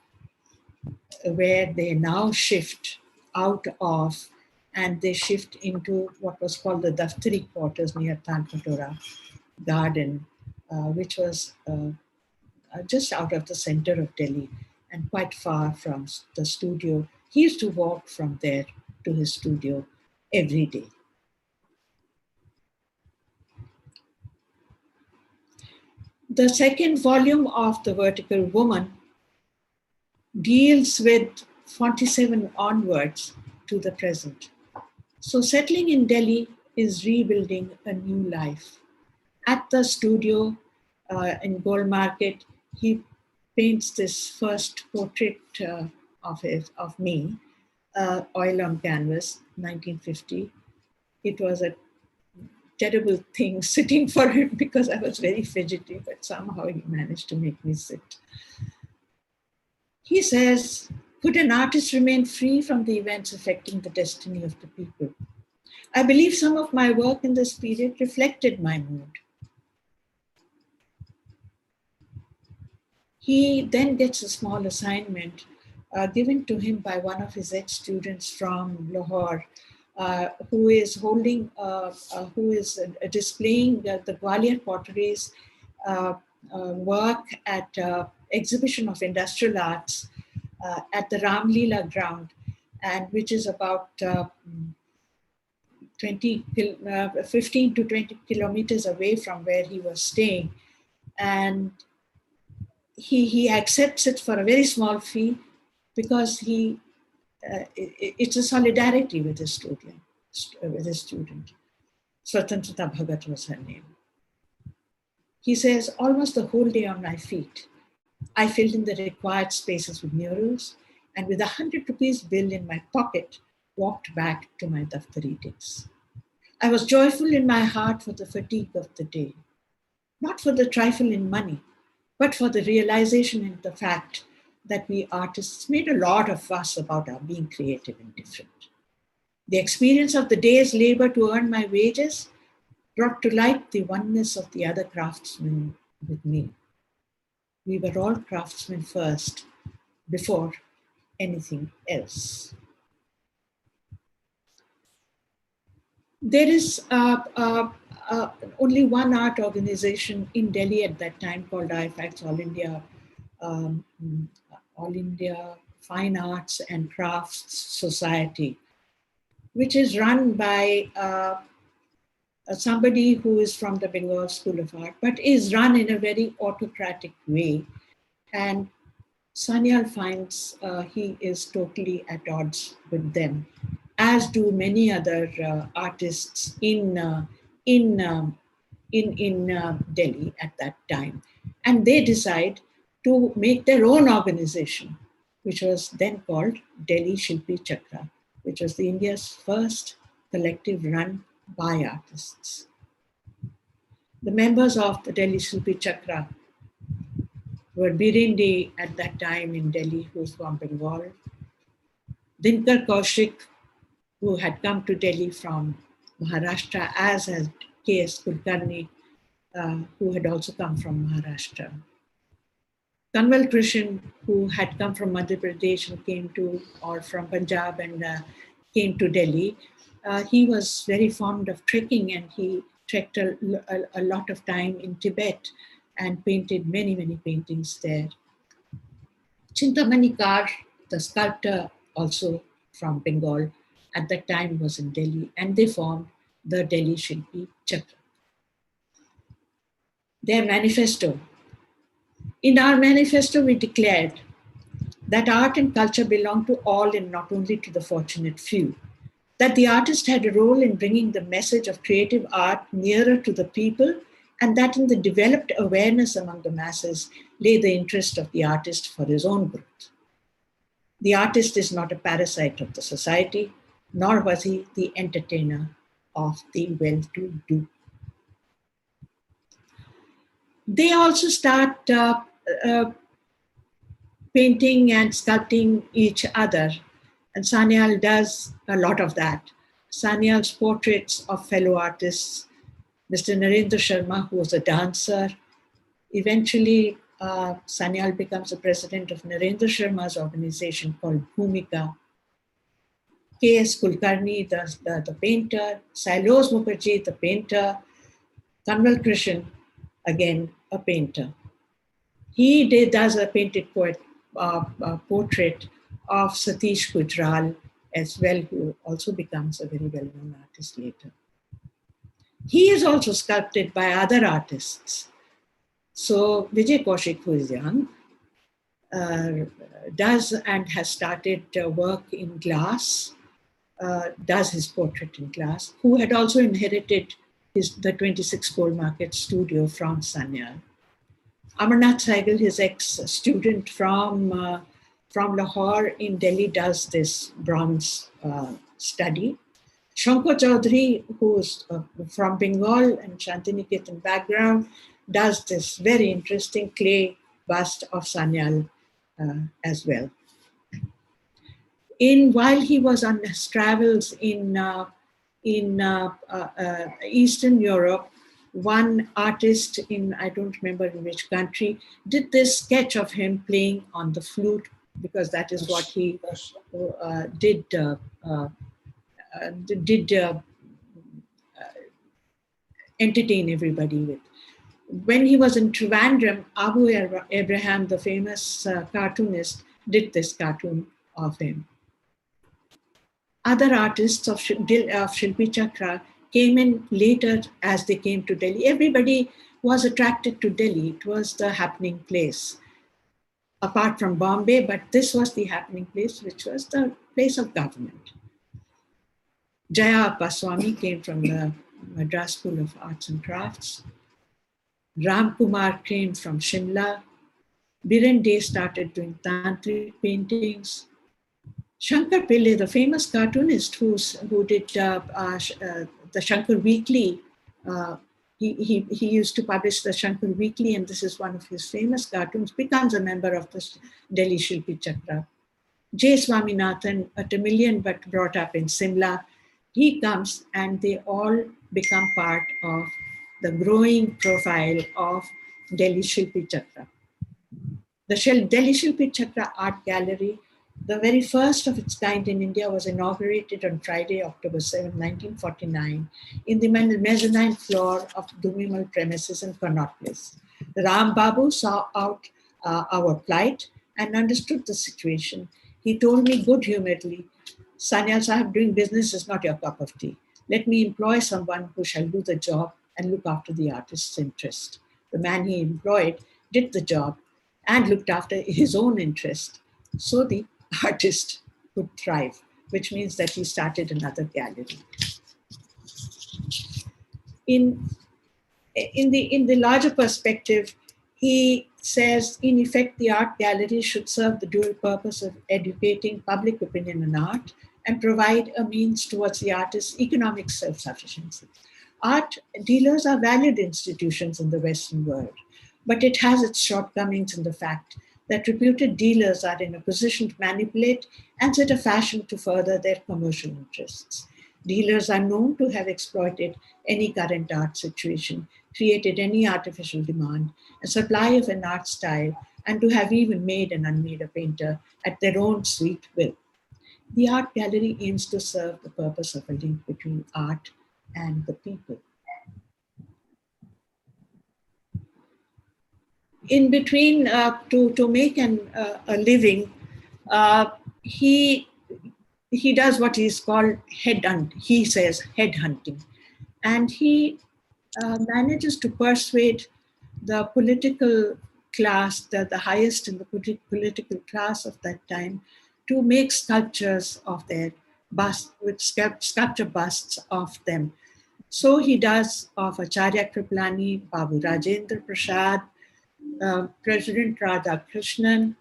where they now shift out of, and they shift into what was called the Daftari quarters near Tankatora Garden, which was just out of the center of Delhi and quite far from the studio. He used to walk from there to his studio every day. The second volume of The Vertical Woman deals with 47 onwards to the present. So settling in Delhi is rebuilding a new life. At the studio in Gold Market, he paints this first portrait of me, oil on canvas, 1950. It was a terrible thing sitting for him because I was very fidgety, but somehow he managed to make me sit. He says, could an artist remain free from the events affecting the destiny of the people? I believe some of my work in this period reflected my mood. He then gets a small assignment given to him by one of his ex-students from Lahore, who is displaying the Gwalior potteries work at exhibition of industrial arts at the Ramleela ground, and which is about 15 to 20 kilometers away from where he was staying. And he accepts it for a very small fee because it's a solidarity with his student. Swatantrata Bhagat was her name. He says, almost the whole day on my feet, I filled in the required spaces with murals, and with ₹100 bill in my pocket, walked back to my daftari days. I was joyful in my heart for the fatigue of the day, not for the trifle in money, but for the realization and the fact that we artists made a lot of fuss about our being creative and different. The experience of the day's labor to earn my wages brought to light the oneness of the other craftsmen with me. We were all craftsmen first, before anything else. There is only one art organization in Delhi at that time called IFACS, um, All India Fine Arts and Crafts Society, which is run by somebody who is from the Bengal School of Art, but is run in a very autocratic way. And Sanyal finds he is totally at odds with them, as do many other artists in Delhi at that time. And they decide to make their own organization, which was then called Delhi Shilpi Chakra, which was the India's first collective run by artists. The members of the Delhi Shilpi Chakra were Birindi at that time in Delhi, who was from Bengal, Dinkar Kaushik, who had come to Delhi from Maharashtra, as had K.S. Kulkarni, who had also come from Maharashtra. Kanwal Krishan, who had come from Madhya Pradesh and came to, or from Punjab and came to Delhi, he was very fond of trekking, and he trekked a lot of time in Tibet and painted many, many paintings there. Chintamani Kar, the sculptor, also from Bengal, at that time was in Delhi, and they formed the Delhi Shilpi Chakra. Their manifesto. In our manifesto, we declared that art and culture belong to all and not only to the fortunate few, that the artist had a role in bringing the message of creative art nearer to the people, and that in the developed awareness among the masses lay the interest of the artist for his own growth. The artist is not a parasite of the society, nor was he the entertainer of the well-to-do. They also start painting and sculpting each other, and Sanyal does a lot of that. Sanyal's portraits of fellow artists, Mr. Narendra Sharma, who was a dancer. Eventually, Sanyal becomes the president of Narendra Sharma's organization called Bhumika. K.S. Kulkarni, the painter. Sailoz Mukherjee, the painter. Kanwal Krishan, again, a painter. He does a painted portrait of Satish Gujral as well, who also becomes a very well-known artist later. He is also sculpted by other artists. So Vijay Kaushik, who is young, does and has started work in glass, does his portrait in glass, who had also inherited the 26 Gold Market studio from Sanyal. Amarnath Saigal, his ex-student from Lahore in Delhi, does this bronze study. Shankar Chaudhary, who's from Bengal and Shantiniketan background, does this very interesting clay bust of Sanyal as well. While he was on his travels in Eastern Europe, one artist I don't remember in which country, did this sketch of him playing on the flute, because that is what he did entertain everybody with. When he was in Trivandrum, Abu Abraham, the famous cartoonist, did this cartoon of him. Other artists of Shilpi Chakra came in later as they came to Delhi. Everybody was attracted to Delhi. It was the happening place. Apart from Bombay, but this was the happening place, which was the place of government. Jaya Appaswamy came from the Madras School of Arts and Crafts. Ram Kumar came from Shimla. Biren Dey started doing tantric paintings. Shankar Pillai, the famous cartoonist who did the Shankar Weekly, he used to publish the Shankar Weekly, and this is one of his famous cartoons, becomes a member of the Delhi Shilpi Chakra. J. Swaminathan, a Tamilian but brought up in Simla, He comes and they all become part of the growing profile of Delhi Shilpi Chakra. The Delhi Shilpi Chakra Art Gallery, the very first of its kind in India, was inaugurated on Friday, October 7, 1949, in the mezzanine floor of Dumimal premises in Connaught Place. Ram Babu saw out our plight and understood the situation. He told me good humoredly, Sanyal Sahib, doing business is not your cup of tea. Let me employ someone who shall do the job and look after the artist's interest. The man he employed did the job and looked after his own interest. So the artist could thrive, which means that he started another gallery. In the larger perspective, he says, in effect, the art gallery should serve the dual purpose of educating public opinion on art and provide a means towards the artist's economic self-sufficiency. Art dealers are valued institutions in the Western world, but it has its shortcomings in the fact that reputed dealers are in a position to manipulate and set a fashion to further their commercial interests. Dealers are known to have exploited any current art situation, created any artificial demand, a supply of an art style, and to have even made and unmade a painter at their own sweet will. The art gallery aims to serve the purpose of a link between art and the people. In between, to make a living, he does what is called he says headhunting. And he manages to persuade the political class, the highest in the political class of that time, to make sculptures of their busts, with sculpture busts of them. So he does of Acharya Kriplani, Babu Rajendra Prasad, President Radha Krishnan,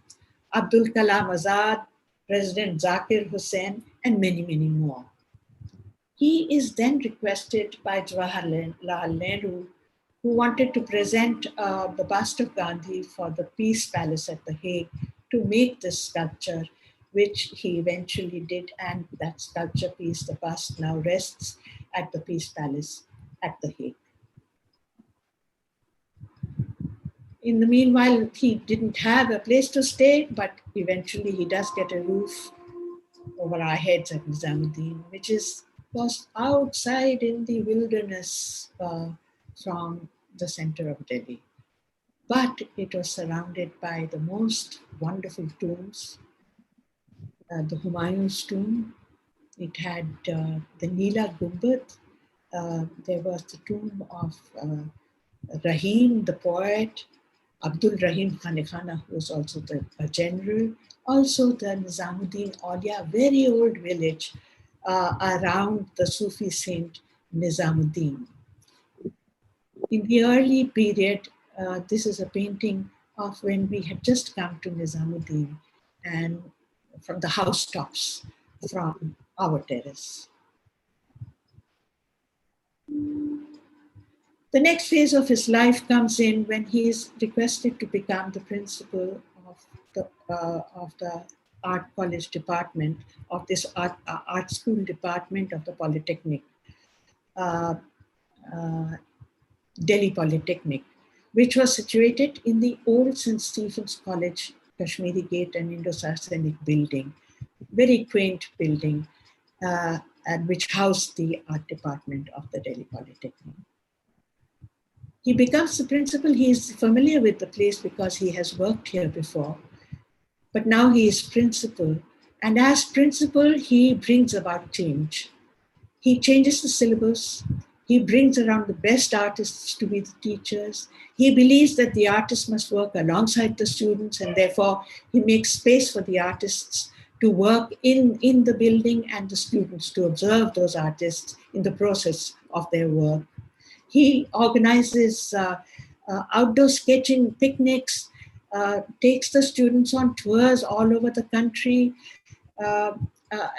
Abdul Kalam Azad, President Zakir Hussain, and many, many more. He is then requested by Jawaharlal Nehru, who wanted to present the bust of Gandhi for the Peace Palace at The Hague, to make this sculpture, which he eventually did. And that sculpture piece, the bust, now rests at the Peace Palace at The Hague. In the meanwhile, he didn't have a place to stay, but eventually he does get a roof over our heads at Nizamuddin, which was outside in the wilderness from the center of Delhi. But it was surrounded by the most wonderful tombs. The Humayun's tomb, it had the Neela Gumbad, there was the tomb of Rahim, the poet, Abdul Rahim Khanikhana, who was also a general, also the Nizamuddin Aulia, very old village around the Sufi saint Nizamuddin. In the early period, this is a painting of when we had just come to Nizamuddin and from the housetops from our terrace. The next phase of his life comes in when he is requested to become the principal of the art college department, of this art school department of the Polytechnic, Delhi Polytechnic, which was situated in the old St. Stephen's College, Kashmiri Gate and Indo-Saracenic building, very quaint building, and which housed the art department of the Delhi Polytechnic. He becomes the principal. He is familiar with the place because he has worked here before, but now he is principal. And as principal, he brings about change. He changes the syllabus. He brings around the best artists to be the teachers. He believes that the artists must work alongside the students, and therefore he makes space for the artists to work in the building and the students to observe those artists in the process of their work. He organizes outdoor sketching picnics, takes the students on tours all over the country,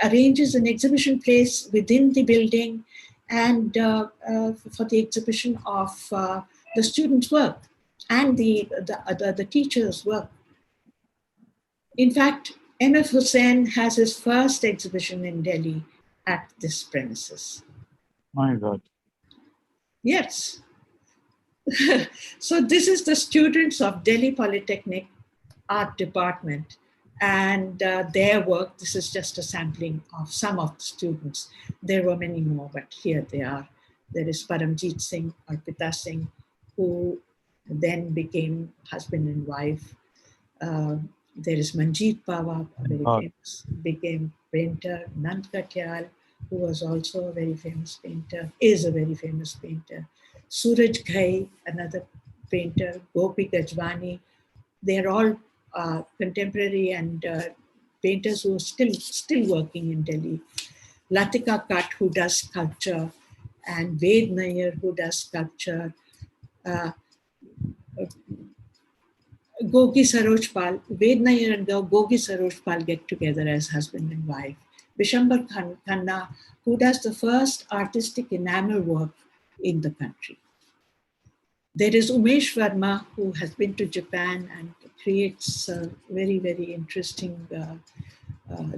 arranges an exhibition place within the building and for the exhibition of the students' work and the teachers' work. In fact, M.F. Hussain has his first exhibition in Delhi at this premises. My God. Yes. So this is the students of Delhi Polytechnic Art Department and their work. This is just a sampling of some of the students. There were many more, but here they are. There is Paramjit Singh, Arpita Singh, who then became husband and wife. There is Manjeet Pava, very famous, became painter. Nand Katyal, who was also a very famous painter, is a very famous painter. Suraj Ghai, another painter. Gopi Gajwani. They are all contemporary and painters who are still working in Delhi. Latika Khat, who does sculpture, and Ved Nair, who does sculpture. Gogi Sarojpal, Ved Nair and Gogi Sarojpal get together as husband and wife. Bishambar Khanna, who does the first artistic enamel work in the country. There is Umesh Verma, who has been to Japan and creates very, very interesting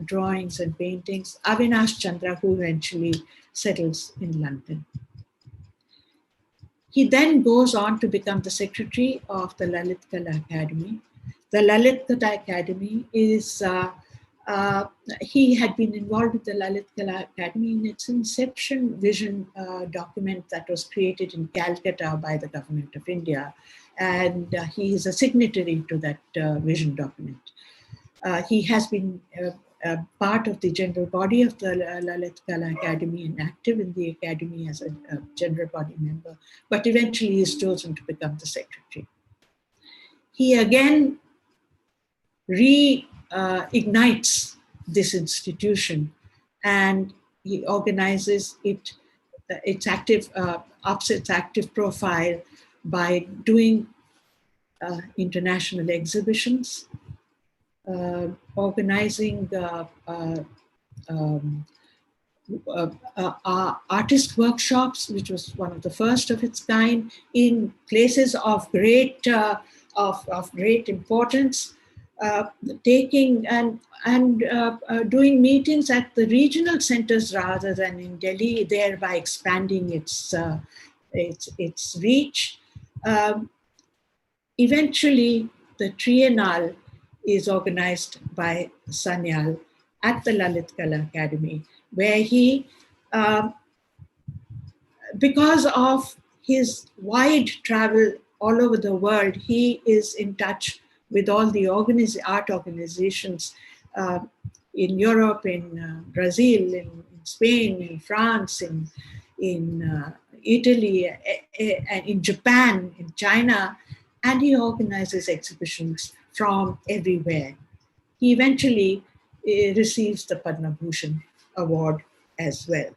drawings and paintings. Avinash Chandra, who eventually settles in London. He then goes on to become the secretary of the Lalit Kala Academy. The Lalit Kala Academy is, he had been involved with the Lalit Kala Academy in its inception vision document that was created in Calcutta by the government of India. And he is a signatory to that vision document. He has been part of the general body of the Lalit Kala Academy and active in the academy as a general body member, but eventually is chosen to become the secretary. He again reignites this institution and he organizes it, ups its active profile by doing international exhibitions, organizing artist workshops, which was one of the first of its kind in places of great importance, taking and doing meetings at the regional centers rather than in Delhi, thereby expanding its reach. Eventually, the Triennale is organized by Sanyal at the Lalit Kala Academy, where he, because of his wide travel all over the world, he is in touch with all the art organizations in Europe, in Brazil, in Spain, in France, in Italy, in Japan, in China, and he organizes exhibitions from everywhere. He eventually receives the Padma Bhushan award as well.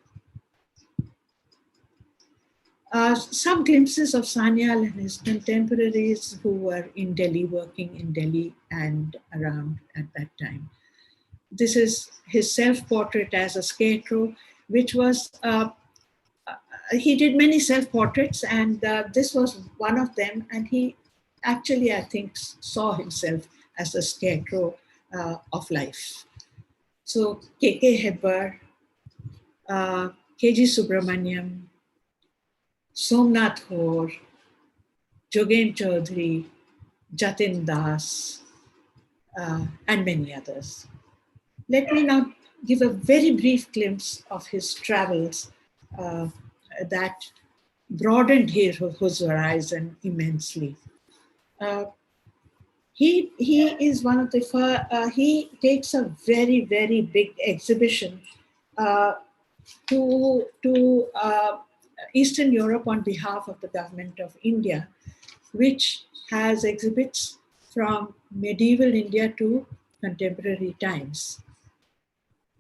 Some glimpses of Sanyal and his contemporaries who were in Delhi, working in Delhi and around at that time. This is his self-portrait as a scarecrow, which was, he did many self-portraits and this was one of them. And he actually, I think, saw himself as a scarecrow of life. So K.K. Hebbar, K.G. Subramaniam, Somnath Kaur, Jogen Chaudhary, Jatin Das, and many others. Let me now give a very brief glimpse of his travels that broadened his horizon immensely. He is one of the first, he takes a very, very big exhibition to Eastern Europe on behalf of the government of India, which has exhibits from medieval India to contemporary times.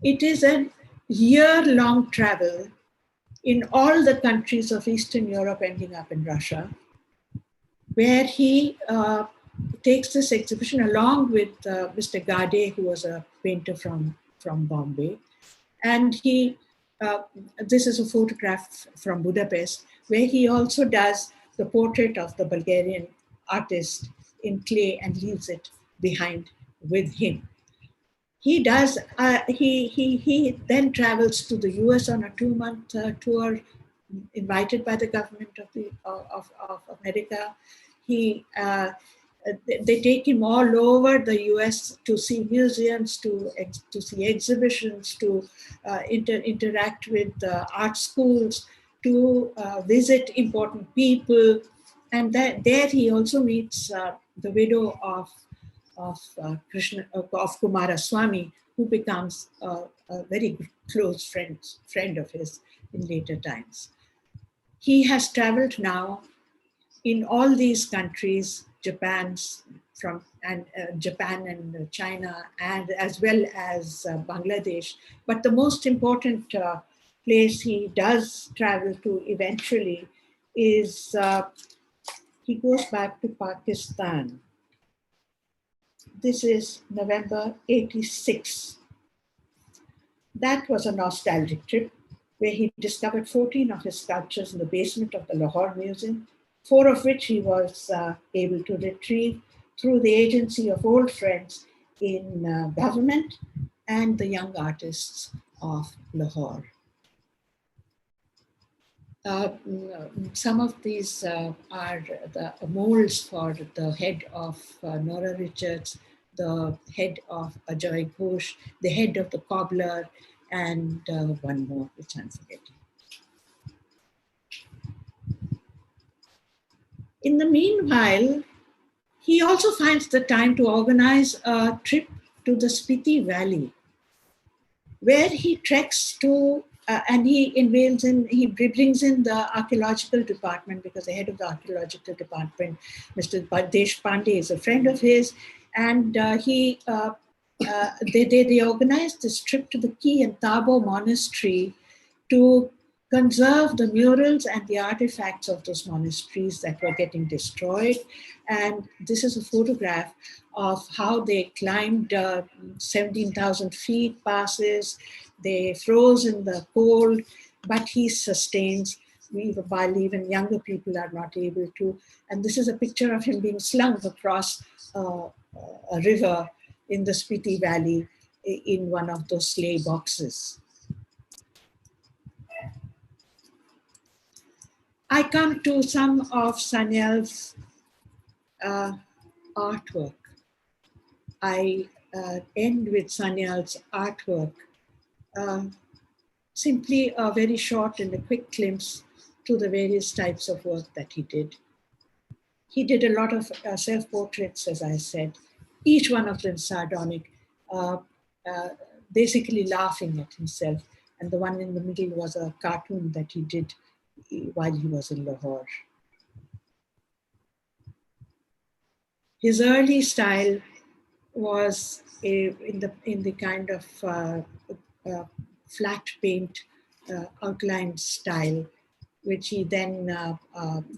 It is a year-long travel in all the countries of Eastern Europe, ending up in Russia, where he takes this exhibition along with Mr. Gade, who was a painter from Bombay. And he, this is a photograph from Budapest, where he also does the portrait of the Bulgarian artist in clay and leaves it behind with him. He does. He then travels to the U.S. on a 2-month tour, invited by the government of America. He they take him all over the U.S. to see museums, to see exhibitions, to interact with art schools, to visit important people, and there he also meets the widow of Kumaraswamy, who becomes a very close friend of his in later times. He has traveled now in all these countries, Japan and China, and as well as Bangladesh. But the most important place he does travel to eventually is he goes back to Pakistan. This is November 86. That was a nostalgic trip where he discovered 14 of his sculptures in the basement of the Lahore Museum, 4 of which he was able to retrieve through the agency of old friends in government and the young artists of Lahore. Some of these are the molds for the head of Nora Richards, the head of Ajoy Ghosh, the head of the cobbler, and one more, which I'm forgetting. In the meanwhile, he also finds the time to organize a trip to the Spiti Valley, where he treks to and he brings in the archaeological department, because the head of the archaeological department, Mr. Deshpande, is a friend of his, and they organized this trip to the Ki and Tabo monastery to conserve the murals and the artifacts of those monasteries that were getting destroyed. And this is a photograph of how they climbed 17,000 feet passes. They froze in the cold, but he sustains, while even younger people are not able to. And this is a picture of him being slung across a river in the Spiti Valley in one of those sleigh boxes. I come to some of Sanyal's artwork. I end with Sanyal's artwork. Simply a very short and a quick glimpse to the various types of work that he did. He did a lot of self-portraits, as I said, each one of them sardonic, basically laughing at himself. And the one in the middle was a cartoon that he did while he was in Lahore. His early style was in the kind of flat paint outline style, which he then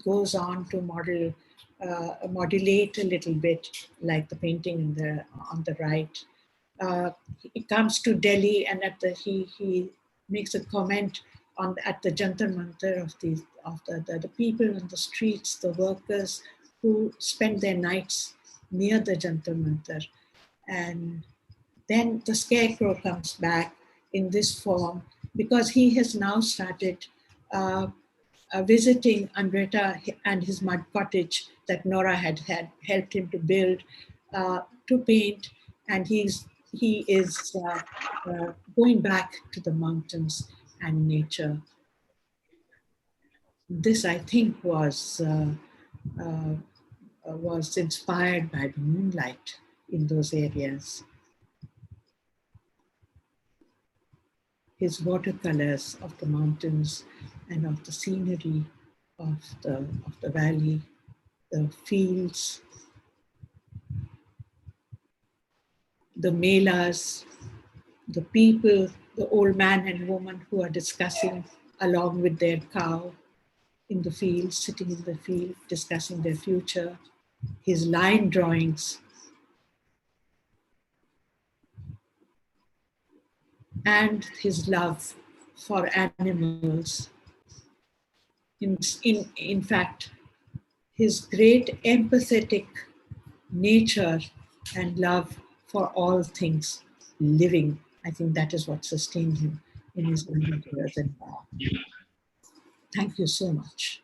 goes on to modulate a little bit, like the painting on the right. He comes to Delhi, and he makes a comment at the Jantar Mantar of the people on the streets, the workers who spend their nights near the Jantar Mantar. And then the scarecrow comes back in this form, because he has now started visiting Andretta and his mud cottage that Nora had helped him to build, to paint, and he is going back to the mountains and nature. This, I think, was inspired by the moonlight in those areas. His watercolors of the mountains and of the scenery of the valley, the fields, the melas, the people, the old man and woman who are discussing along with their cow in the field, sitting in the field, discussing their future, his line drawings, and his love for animals. In fact, his great empathetic nature and love for all things living. I think that is what sustained him in his early years. And thank you so much.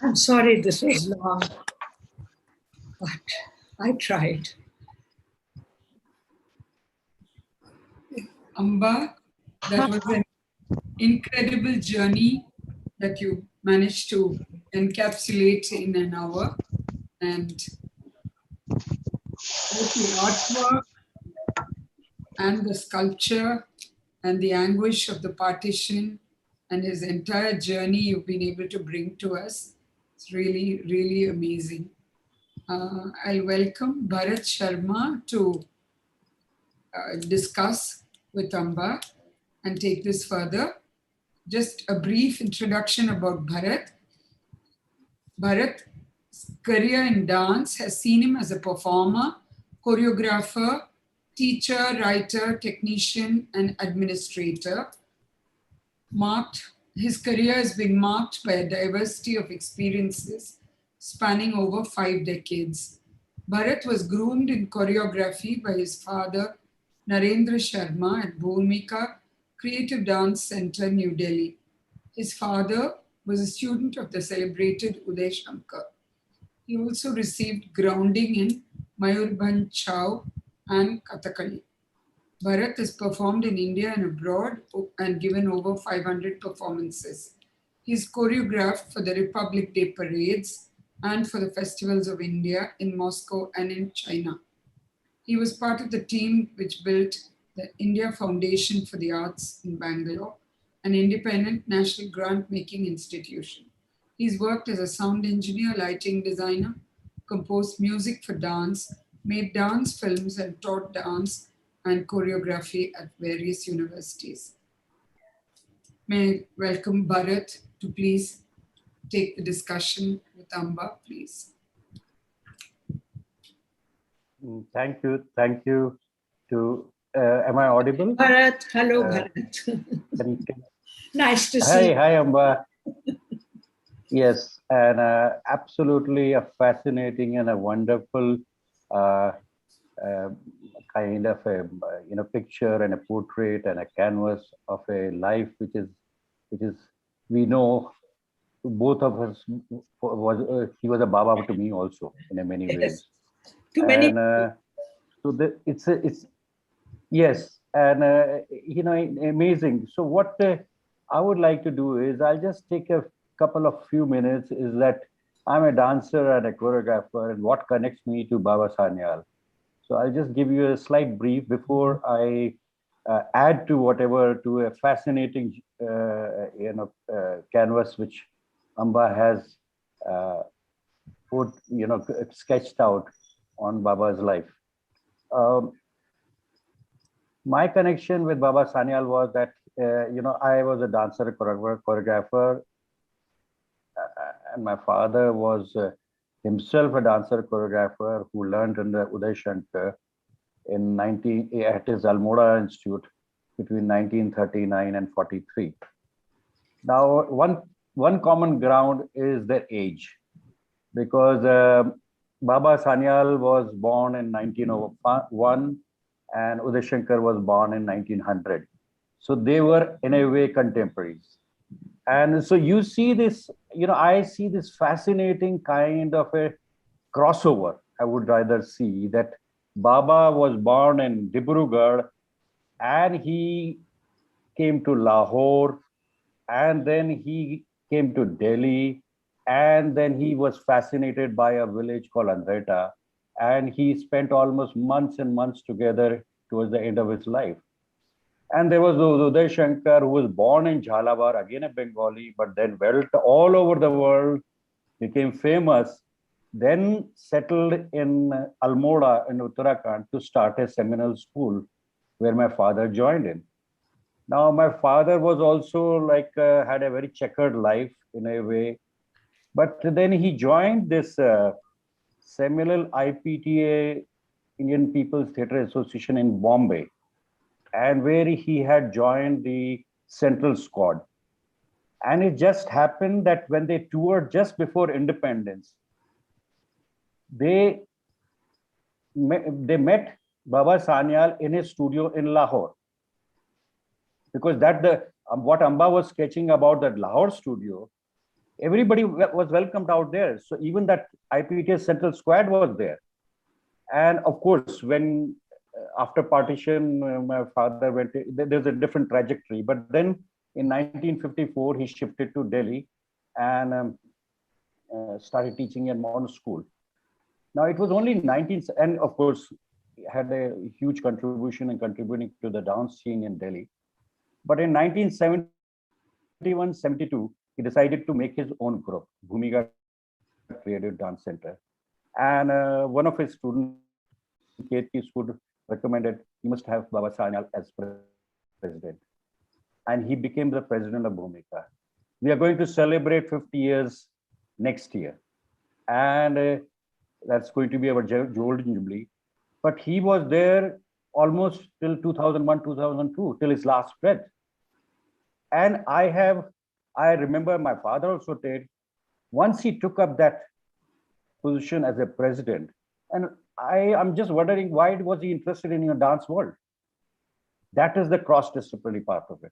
I'm sorry this was long, but I tried. Amba, that was an incredible journey that you managed to encapsulate in an hour. And both the artwork and the sculpture and the anguish of the partition and his entire journey you've been able to bring to us. It's really, really amazing. I'll welcome Bharat Sharma to discuss with Amba and take this further. Just a brief introduction about Bharat. Bharat's career in dance has seen him as a performer, choreographer, teacher, writer, technician, and administrator. His career has been marked by a diversity of experiences spanning over 5 decades. Bharat was groomed in choreography by his father, Narendra Sharma, at Bhumika Creative Dance Center, New Delhi. His father was a student of the celebrated Uday Shankar. He also received grounding in Mayurbhanj Chau and Kathakali. Bharat has performed in India and abroad and given over 500 performances. He's choreographed for the Republic Day parades and for the festivals of India in Moscow and in China. He was part of the team which built the India Foundation for the Arts in Bangalore, an independent national grant-making institution. He's worked as a sound engineer, lighting designer, composed music for dance, made dance films, and taught dance and choreography at various universities. May I welcome Bharat to please take the discussion with Amba, please. Thank you. Thank you to, am I audible? Bharat, hello Bharat. Nice to see you. Hi, Amba. Yes, and absolutely a fascinating and a wonderful kind of a picture and a portrait and a canvas of a life which is we know both of us was he was a Baba to me also in a many ways. To many. And so it's yes, and amazing. So what I would like to do is I'll just take a couple of few minutes. Is that I'm a dancer and a choreographer, and what connects me to Baba Sanyal. So I'll just give you a slight brief before I add to a fascinating canvas which Amba has sketched out on Baba's life. My connection with Baba Sanyal was that I was a dancer, choreographer, and my father was himself a dancer choreographer who learned under Uday Shankar at his Almora Institute between 1939 and 43. Now, one common ground is their age, because Baba Sanyal was born in 1901 and Uday Shankar was born in 1900. So they were in a way contemporaries. And so you see this, I see this fascinating kind of a crossover. I would rather see that Baba was born in Dibrugarh and he came to Lahore, and then he came to Delhi, and then he was fascinated by a village called Andreta, and he spent almost months and months together towards the end of his life. And there was Uday Shankar, who was born in Jhalawar, again a Bengali, but then went all over the world, became famous, then settled in Almora in Uttarakhand to start a seminal school where my father joined in. Now, my father was also had a very checkered life in a way, but then he joined this seminal IPTA, Indian People's Theatre Association in Bombay, and where he had joined the Central Squad. And it just happened that when they toured just before independence, they met Baba Sanyal in his studio in Lahore. Because that what Amba was sketching about that Lahore studio, everybody was welcomed out there. So even that IPTS Central Squad was there. And of course, when after partition, my father went, there's a different trajectory. But then in 1954, he shifted to Delhi and started teaching in modern school. Now it was only 19, and of course, had a huge contribution in contributing to the dance scene in Delhi. But in 1971-72, he decided to make his own group, Bhumika Creative Dance Center. And one of his students, Ketki Sud, recommended he must have Baba Sanyal as president. And he became the president of Bhumika. We are going to celebrate 50 years next year. And that's going to be our golden jubilee. But he was there almost till 2001, 2002, till his last breath. And I remember my father also did, once he took up that position as a president, and I'm just wondering, why was he interested in your dance world? That is the cross-disciplinary part of it.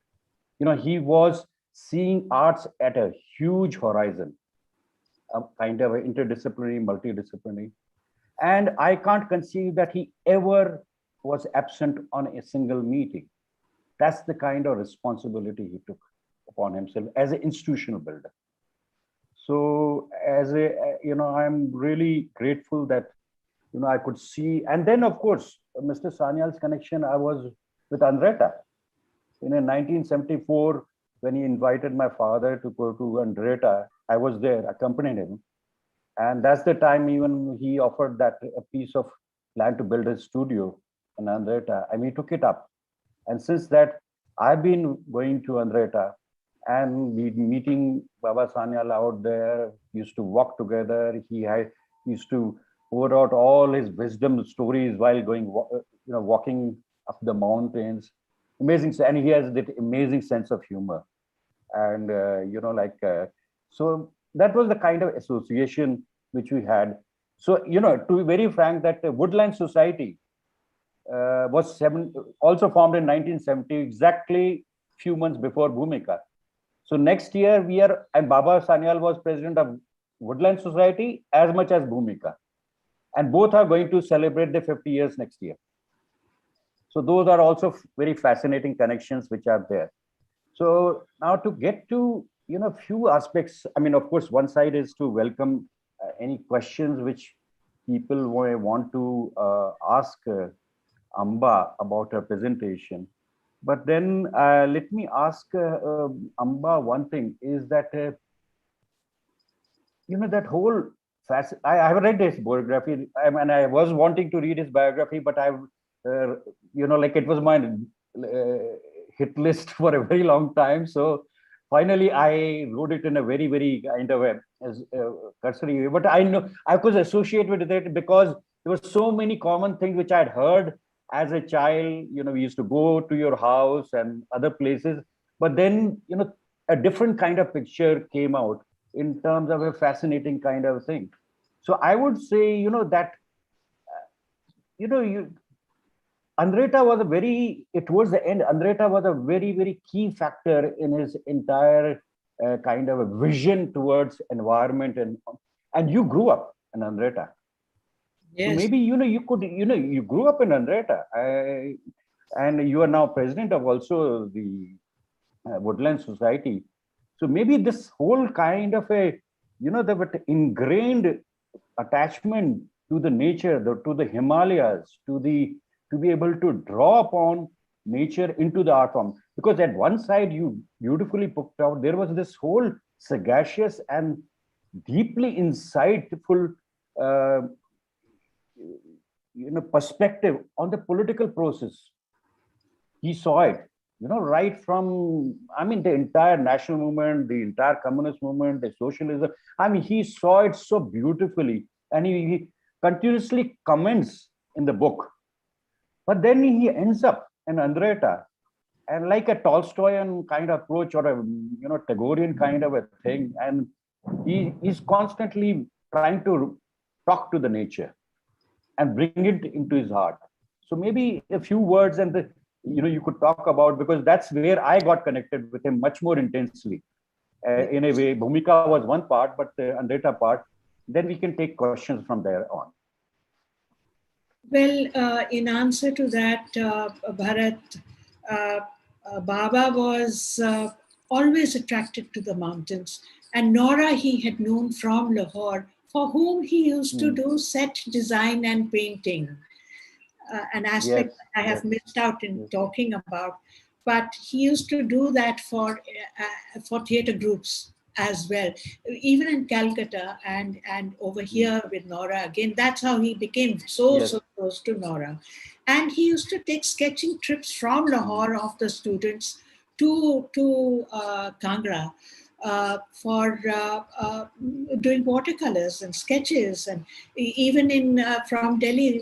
You know, he was seeing arts at a huge horizon, a kind of interdisciplinary, multidisciplinary. And I can't conceive that he ever was absent on a single meeting. That's the kind of responsibility he took upon himself as an institutional builder. So I'm really grateful that, I could see. And then, of course, Mr. Sanyal's connection, I was with Andretta. In 1974, when he invited my father to go to Andretta, I was there, accompanied him. And that's the time even he offered that a piece of land to build a studio in Andretta. I mean, he took it up. And since that, I've been going to Andretta and meeting Baba Sanyal out there. We used to walk together. He used to pour out all his wisdom stories while going, walking up the mountains. Amazing, and he has that amazing sense of humor. And so that was the kind of association which we had. So, to be very frank, that Woodland Society was also formed in 1970, exactly few months before Bhumika. So next year and Baba Sanyal was president of Woodland Society as much as Bhumika. And both are going to celebrate the 50 years next year. So those are also very fascinating connections which are there. So now to get to, few aspects, I mean, of course, one side is to welcome any questions which people want to ask Amba about her presentation. But then let me ask Amba one thing, is that, that whole, I have read his biography, and I was wanting to read his biography, but it was my hit list for a very long time. So finally, I wrote it in a very, very kind of a cursory way. But I know I was associated with it because there were so many common things which I had heard as a child. We used to go to your house and other places. But then, a different kind of picture came out in terms of a fascinating kind of thing. So I would say, that, Andretta was towards the end, Andretta was a very, very key factor in his entire kind of a vision towards environment. And you grew up in Andretta. Yes. So maybe, you grew up in Andretta, and you are now president of also the Woodland Society. So maybe this whole kind of the ingrained attachment to the nature, to the Himalayas, to be able to draw upon nature into the art form. Because at one side, you beautifully put out, there was this whole sagacious and deeply insightful perspective on the political process. He saw it, right from, the entire national movement, the entire communist movement, the socialism. He saw it so beautifully, and he continuously comments in the book. But then he ends up in Andretta, and like a Tolstoyan kind of approach or a Tagorean kind of a thing, and he's constantly trying to talk to the nature and bring it into his heart. So maybe a few words and you could talk about, because that's where I got connected with him much more intensely. In a way, Bhumika was one part, but the Andretta part, then we can take questions from there on. Well, in answer to that, Bharat, Baba was always attracted to the mountains. And Nora he had known from Lahore, for whom he used to do set design and painting. An aspect I have missed out in talking about. But he used to do that for theatre groups as well, even in Calcutta and over here with Nora. Again, that's how he became so close to Nora. And he used to take sketching trips from Lahore of the students to Kangra for doing watercolors and sketches. And even in from Delhi,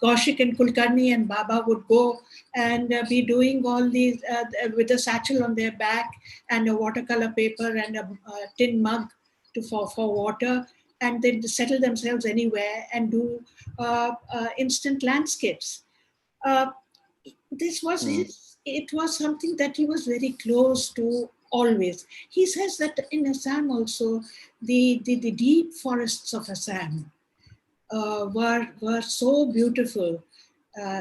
Kaushik and Kulkarni and Baba would go and be doing all these with a satchel on their back and a watercolor paper and a tin mug for water, and they'd settle themselves anywhere and do instant landscapes. This was it was something that he was very close to always. He says that in Assam also, the deep forests of Assam were so beautiful.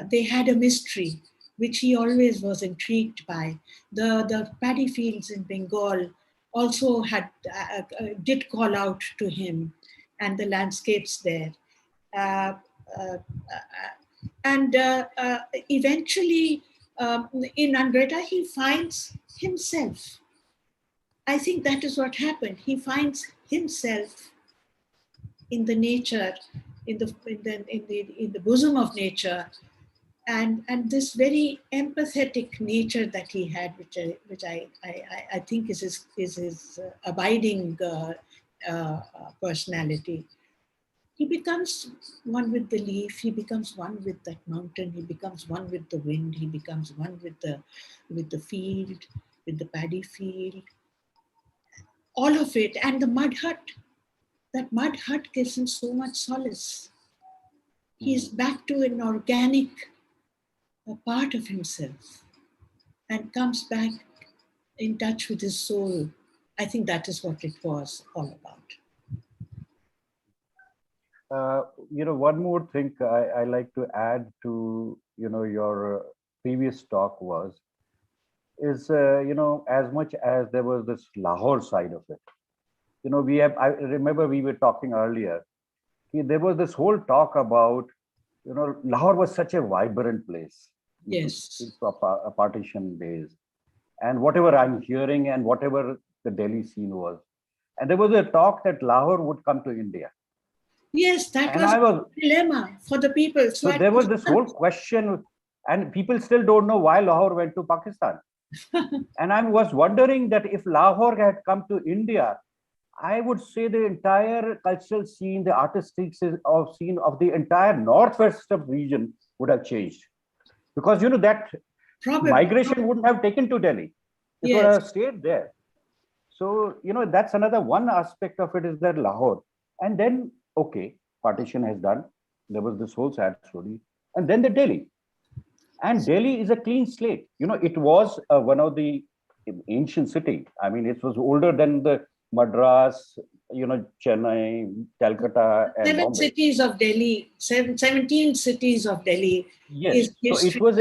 They had a mystery which he always was intrigued by. The paddy fields in Bengal also did call out to him, and the landscapes there. And eventually, in Andretta, he finds himself. I think that is what happened. He finds himself in the nature, in the bosom of nature, and this very empathetic nature that he had, which I think is his abiding personality. He becomes one with the leaf. He becomes one with that mountain. He becomes one with the wind. He becomes one with the field, with the paddy field. All of it, and the mud hut. That mud hut gives him so much solace. He's back to an organic part of himself and comes back in touch with his soul. I think that is what it was all about. One more thing I like to add to, your previous talk is as much as there was this Lahore side of it. I remember we were talking earlier, there was this whole talk about, Lahore was such a vibrant place. Yes. Partition days. And whatever I'm hearing and whatever the Delhi scene was. And there was a talk that Lahore would come to India. Yes, that was a dilemma for the people. So there was this whole question, and people still don't know why Lahore went to Pakistan. And I was wondering that if Lahore had come to India, I would say the entire cultural scene, the artistic scene of the entire northwest of region would have changed. Because, that migration wouldn't have taken to Delhi. It would have stayed there. So, that's another one aspect of it, is that Lahore. And then, okay, partition has done. There was this whole sad story. And then the Delhi. And Delhi is a clean slate. It was one of the ancient city. I mean, it was older than the Madras, Chennai, Calcutta, and 17 Bombay. cities of Delhi. 17 cities of Delhi. Yes, so it was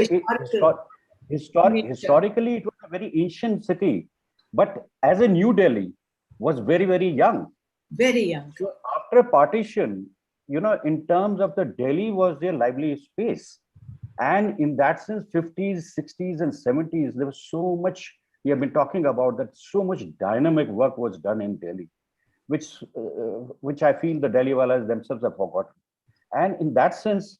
historically it was a very ancient city, but as a New Delhi was very, very young. Very young. So after partition, in terms of the Delhi was their lively space. And in that sense, 50s, 60s, and 70s, there was so much, we have been talking about that, so much dynamic work was done in Delhi, which I feel the Delhiwalas themselves have forgotten. And in that sense,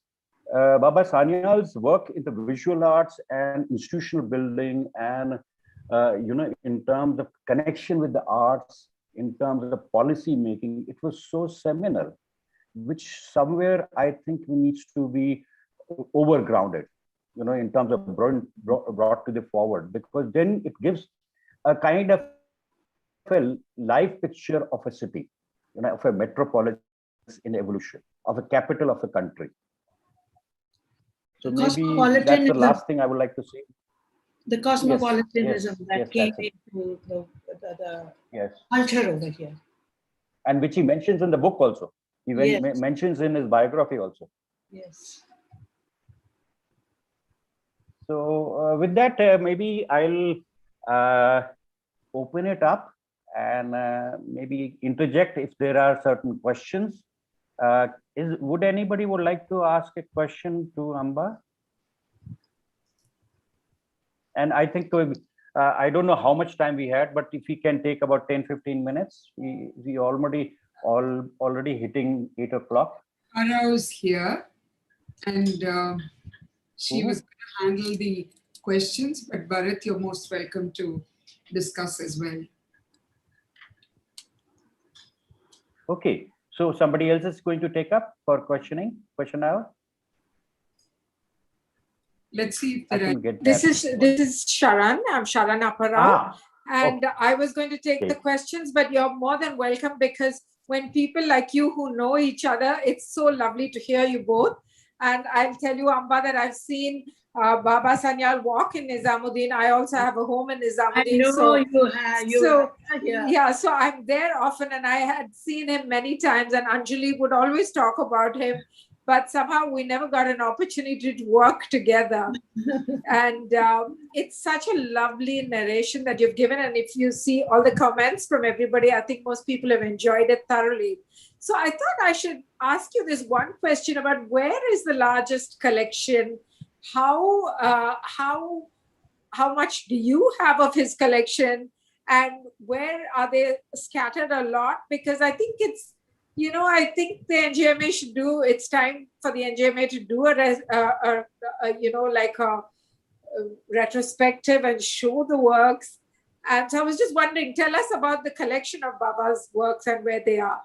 Baba Sanyal's work in the visual arts and institutional building, and in terms of connection with the arts, in terms of the policy making, it was so seminal, which somewhere I think needs to be overgrounded. in terms of brought to the forward, because then it gives a kind of a life picture of a city, of a metropolis in evolution, of a capital of a country. So maybe that's the last thing I would like to say. The cosmopolitanism that came that's into the yes. culture over here. And which he mentions in the book also. He mentions in his biography also. Yes. So with that, maybe I'll open it up and maybe interject if there are certain questions. Would anybody would like to ask a question to Amba? And I think I don't know how much time we had, but if we can take about 10-15 minutes, we already hitting 8 o'clock. Ara was here, and she was going to handle the questions, but Bharat, you're most welcome to discuss as well. Okay, so somebody else is going to take up for question hour. Let's see if there are. This is Sharan. I'm Sharan Apparao. And okay. I was going to take the questions, but you're more than welcome, because when people like you who know each other, it's so lovely to hear you both. And I'll tell you, Amba, that I've seen Baba Sanyal walk in Nizamuddin. I also have a home in Nizamuddin. I know so, you have. Yeah, so I'm there often, and I had seen him many times, and Anjali would always talk about him. But somehow we never got an opportunity to work together. And it's such a lovely narration that you've given. And if you see all the comments from everybody, I think most people have enjoyed it thoroughly. So I thought I should ask you this one question about where is the largest collection? How much do you have of his collection? And where are they scattered a lot? Because I think it's, I think the NGMA should do, it's time for the NGMA to do a retrospective and show the works. And so I was just wondering, tell us about the collection of Baba's works and where they are.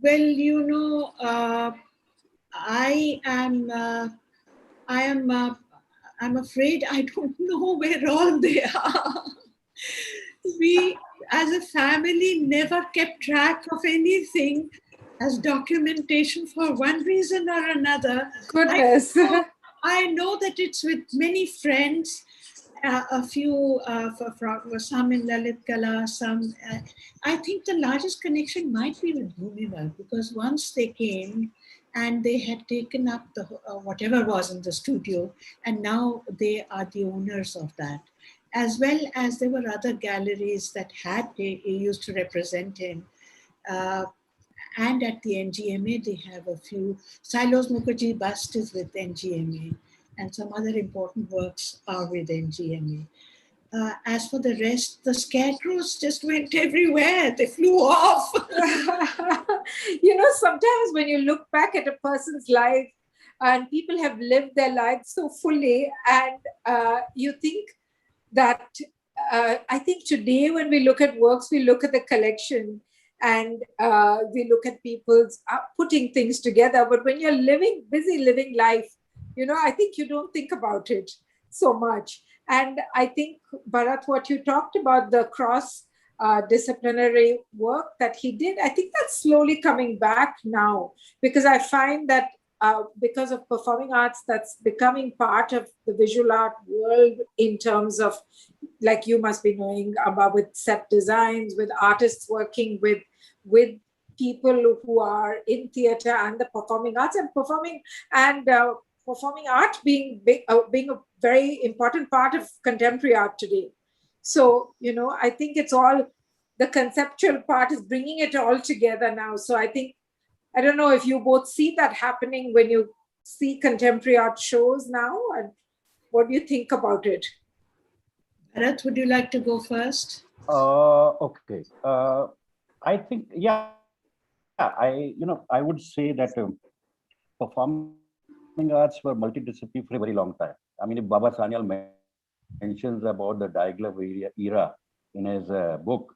Well, I'm afraid I don't know where all they are. We, as a family, never kept track of anything as documentation for one reason or another. Goodness. I know that it's with many friends, a few for some in Lalit Kala, some. I think the largest connection might be with Bhumival, because once they came and they had taken up the whatever was in the studio, and now they are the owners of that. As well as there were other galleries that he used to represent him. And at the NGMA, they have a few. Silos Mukherjee bust is with NGMA, and some other important works are with NGMA. As for the rest, the scarecrows just went everywhere. They flew off. Sometimes when you look back at a person's life, and people have lived their lives so fully, and you think that I think today when we look at works, we look at the collection and we look at people's putting things together. But when you're busy living life, I think you don't think about it so much. And I think, Bharat, what you talked about, the cross-disciplinary work that he did, I think that's slowly coming back now, because I find that because of performing arts, that's becoming part of the visual art world in terms of, like you must be knowing about, with set designs, with artists working with people who are in theater and the performing arts, and performing art being a very important part of contemporary art today. So, I think it's all, the conceptual part is bringing it all together now. So I think, I don't know if you both see that happening when you see contemporary art shows now, and what do you think about it? Bharat, would you like to go first? Okay. I think, I would say that performing arts were multidisciplinary for a very long time. I mean, if Baba Sanyal mentions about the Diaghilev era in his book,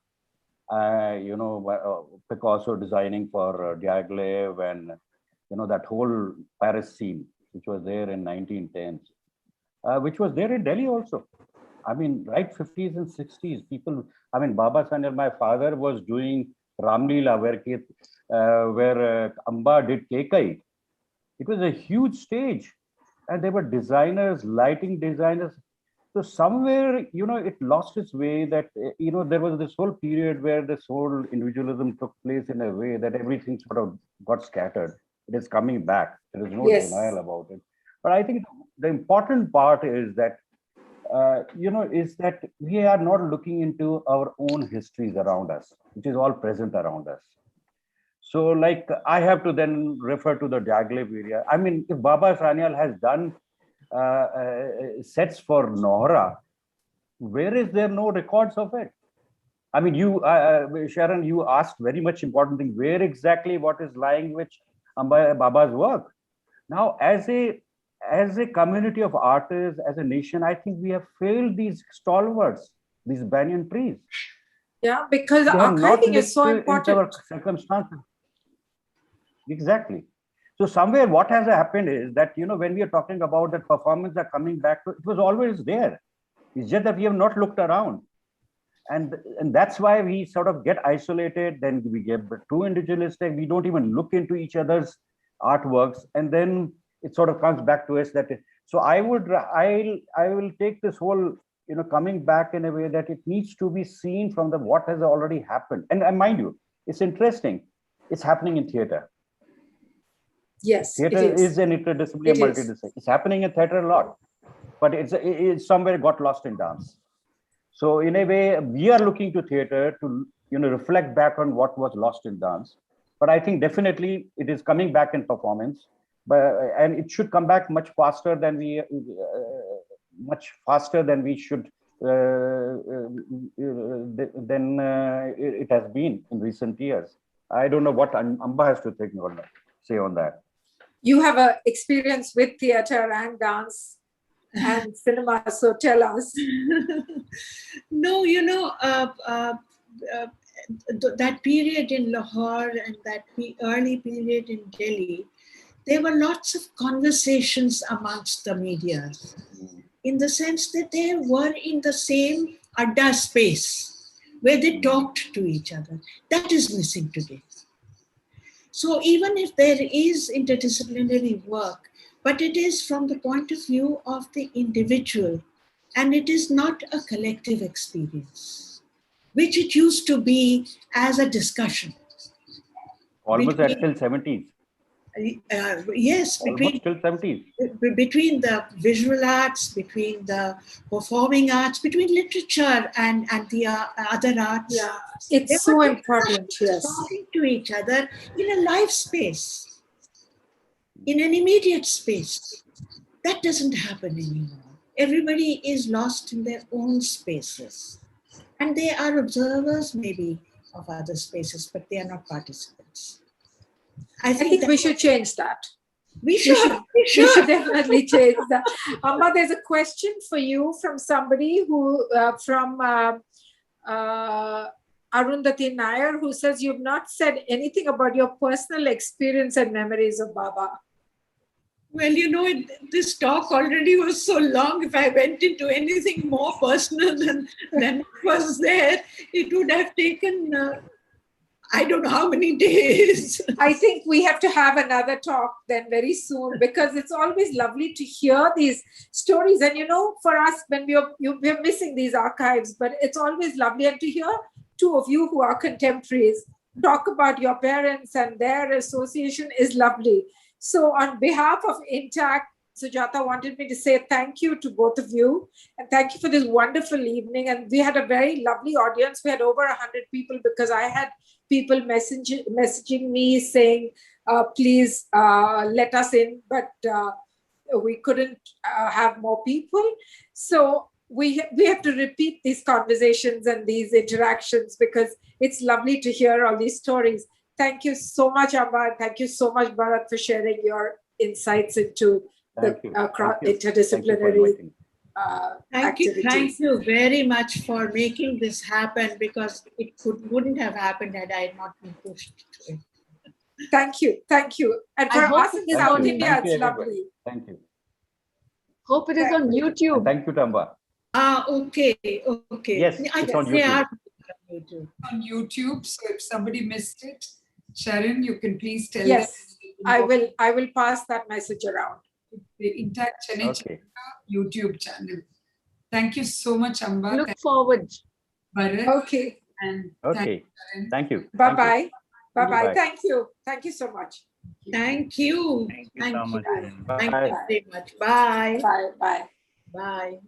Picasso designing for Diaghilev, and that whole Paris scene which was there in 1910s. which was there in Delhi also. I mean, right 50s and 60s, people, I mean, Baba Sanyal, my father was doing Ramleela, where Amba did Kekai. It was a huge stage, and there were designers, lighting designers. So somewhere, you know, it lost its way that, you know, there was this whole period where this whole individualism took place in a way that everything sort of got scattered. It is coming back. There is no Yes. denial about it. But I think the important part is that, you know, is that we are not looking into our own histories around us, which is all present around us. So, like, I have to then refer to the Jaglib area. I mean, if Baba Sanyal has done sets for Nohra, where is there no records of it? I mean, you, Sharon, you asked very much important thing. Where exactly what is lying which Baba's work? Now, as a community of artists, as a nation, I think we have failed these stalwarts, these banyan trees. Yeah, because They have not archiving is so lived into important. our circumstances. Exactly. So somewhere what has happened is that, you know, when we are talking about that performance are coming back to, it was always there. It's just that we have not looked around. And that's why we sort of get isolated. Then we get too individualistic. We don't even look into each other's artworks. And then it sort of comes back to us that, so I will take this whole, you know, coming back in a way that it needs to be seen from the what has already happened. And mind you, it's interesting. It's happening in theater. Yes, Theater it is. is an interdisciplinary, multidisciplinary. It's happening in theater a lot, but it's somewhere got lost in dance. So in a way, we are looking to theater to, you know, reflect back on what was lost in dance. But I think definitely it is coming back in performance, and it should come back much faster than we should it has been in recent years. I don't know what Amba has to say on that. You have an experience with theater and dance and cinema, so tell us. No, you know, that period in Lahore and that early period in Delhi, there were lots of conversations amongst the media, in the sense that they were in the same adda space where they talked to each other. That is missing today. So even if there is interdisciplinary work, but it is from the point of view of the individual, and it is not a collective experience, which it used to be as a discussion. Almost until 70s. Yes, between the visual arts, between the performing arts, between literature and the other arts. Yeah, it's so important. Yes, talking to each other in a live space, in an immediate space. That doesn't happen anymore. Everybody is lost in their own spaces, and they are observers maybe of other spaces, but they are not participants. I think we should change that. We should definitely change that. Amba, there's a question for you from somebody who, from Arundhati Nair, who says you've not said anything about your personal experience and memories of Baba. Well, you know, this talk already was so long. If I went into anything more personal than was there, it would have taken... I don't know how many days. I think we have to have another talk then very soon, because it's always lovely to hear these stories. And, you know, for us, when we're missing these archives, but it's always lovely. And to hear two of you who are contemporaries talk about your parents and their association is lovely. So on behalf of INTACH, Sujata wanted me to say thank you to both of you. And thank you for this wonderful evening. And we had a very lovely audience. We had over 100 people, because I had people messaging me saying, please let us in, but we couldn't have more people. So we have to repeat these conversations and these interactions, because it's lovely to hear all these stories. Thank you so much, Amba. Thank you so much, Bharat, for sharing your insights into the interdisciplinary activities. Thank you very much for making this happen, because it wouldn't have happened had I not been pushed to it. Thank you. And for us in South India, it's lovely. Thank you. Hope it is on And YouTube. thank you, Amba. Okay. Yes, I it's on guess they YouTube. are on YouTube. On YouTube. So if somebody missed it, Sharon, you can please tell Yes, them. I will pass that message around. The INTACH Chennai Okay. YouTube channel. Thank you so much, Amba. Look Thank forward. you, Bharat. Okay. And Okay. Sharon. Thank you. Bye-bye. Bye-bye. Bye. Thank you. Thank you so much. Thank you. Thank you so much. Thank you Bye. very much. Bye. Bye. Bye. Bye.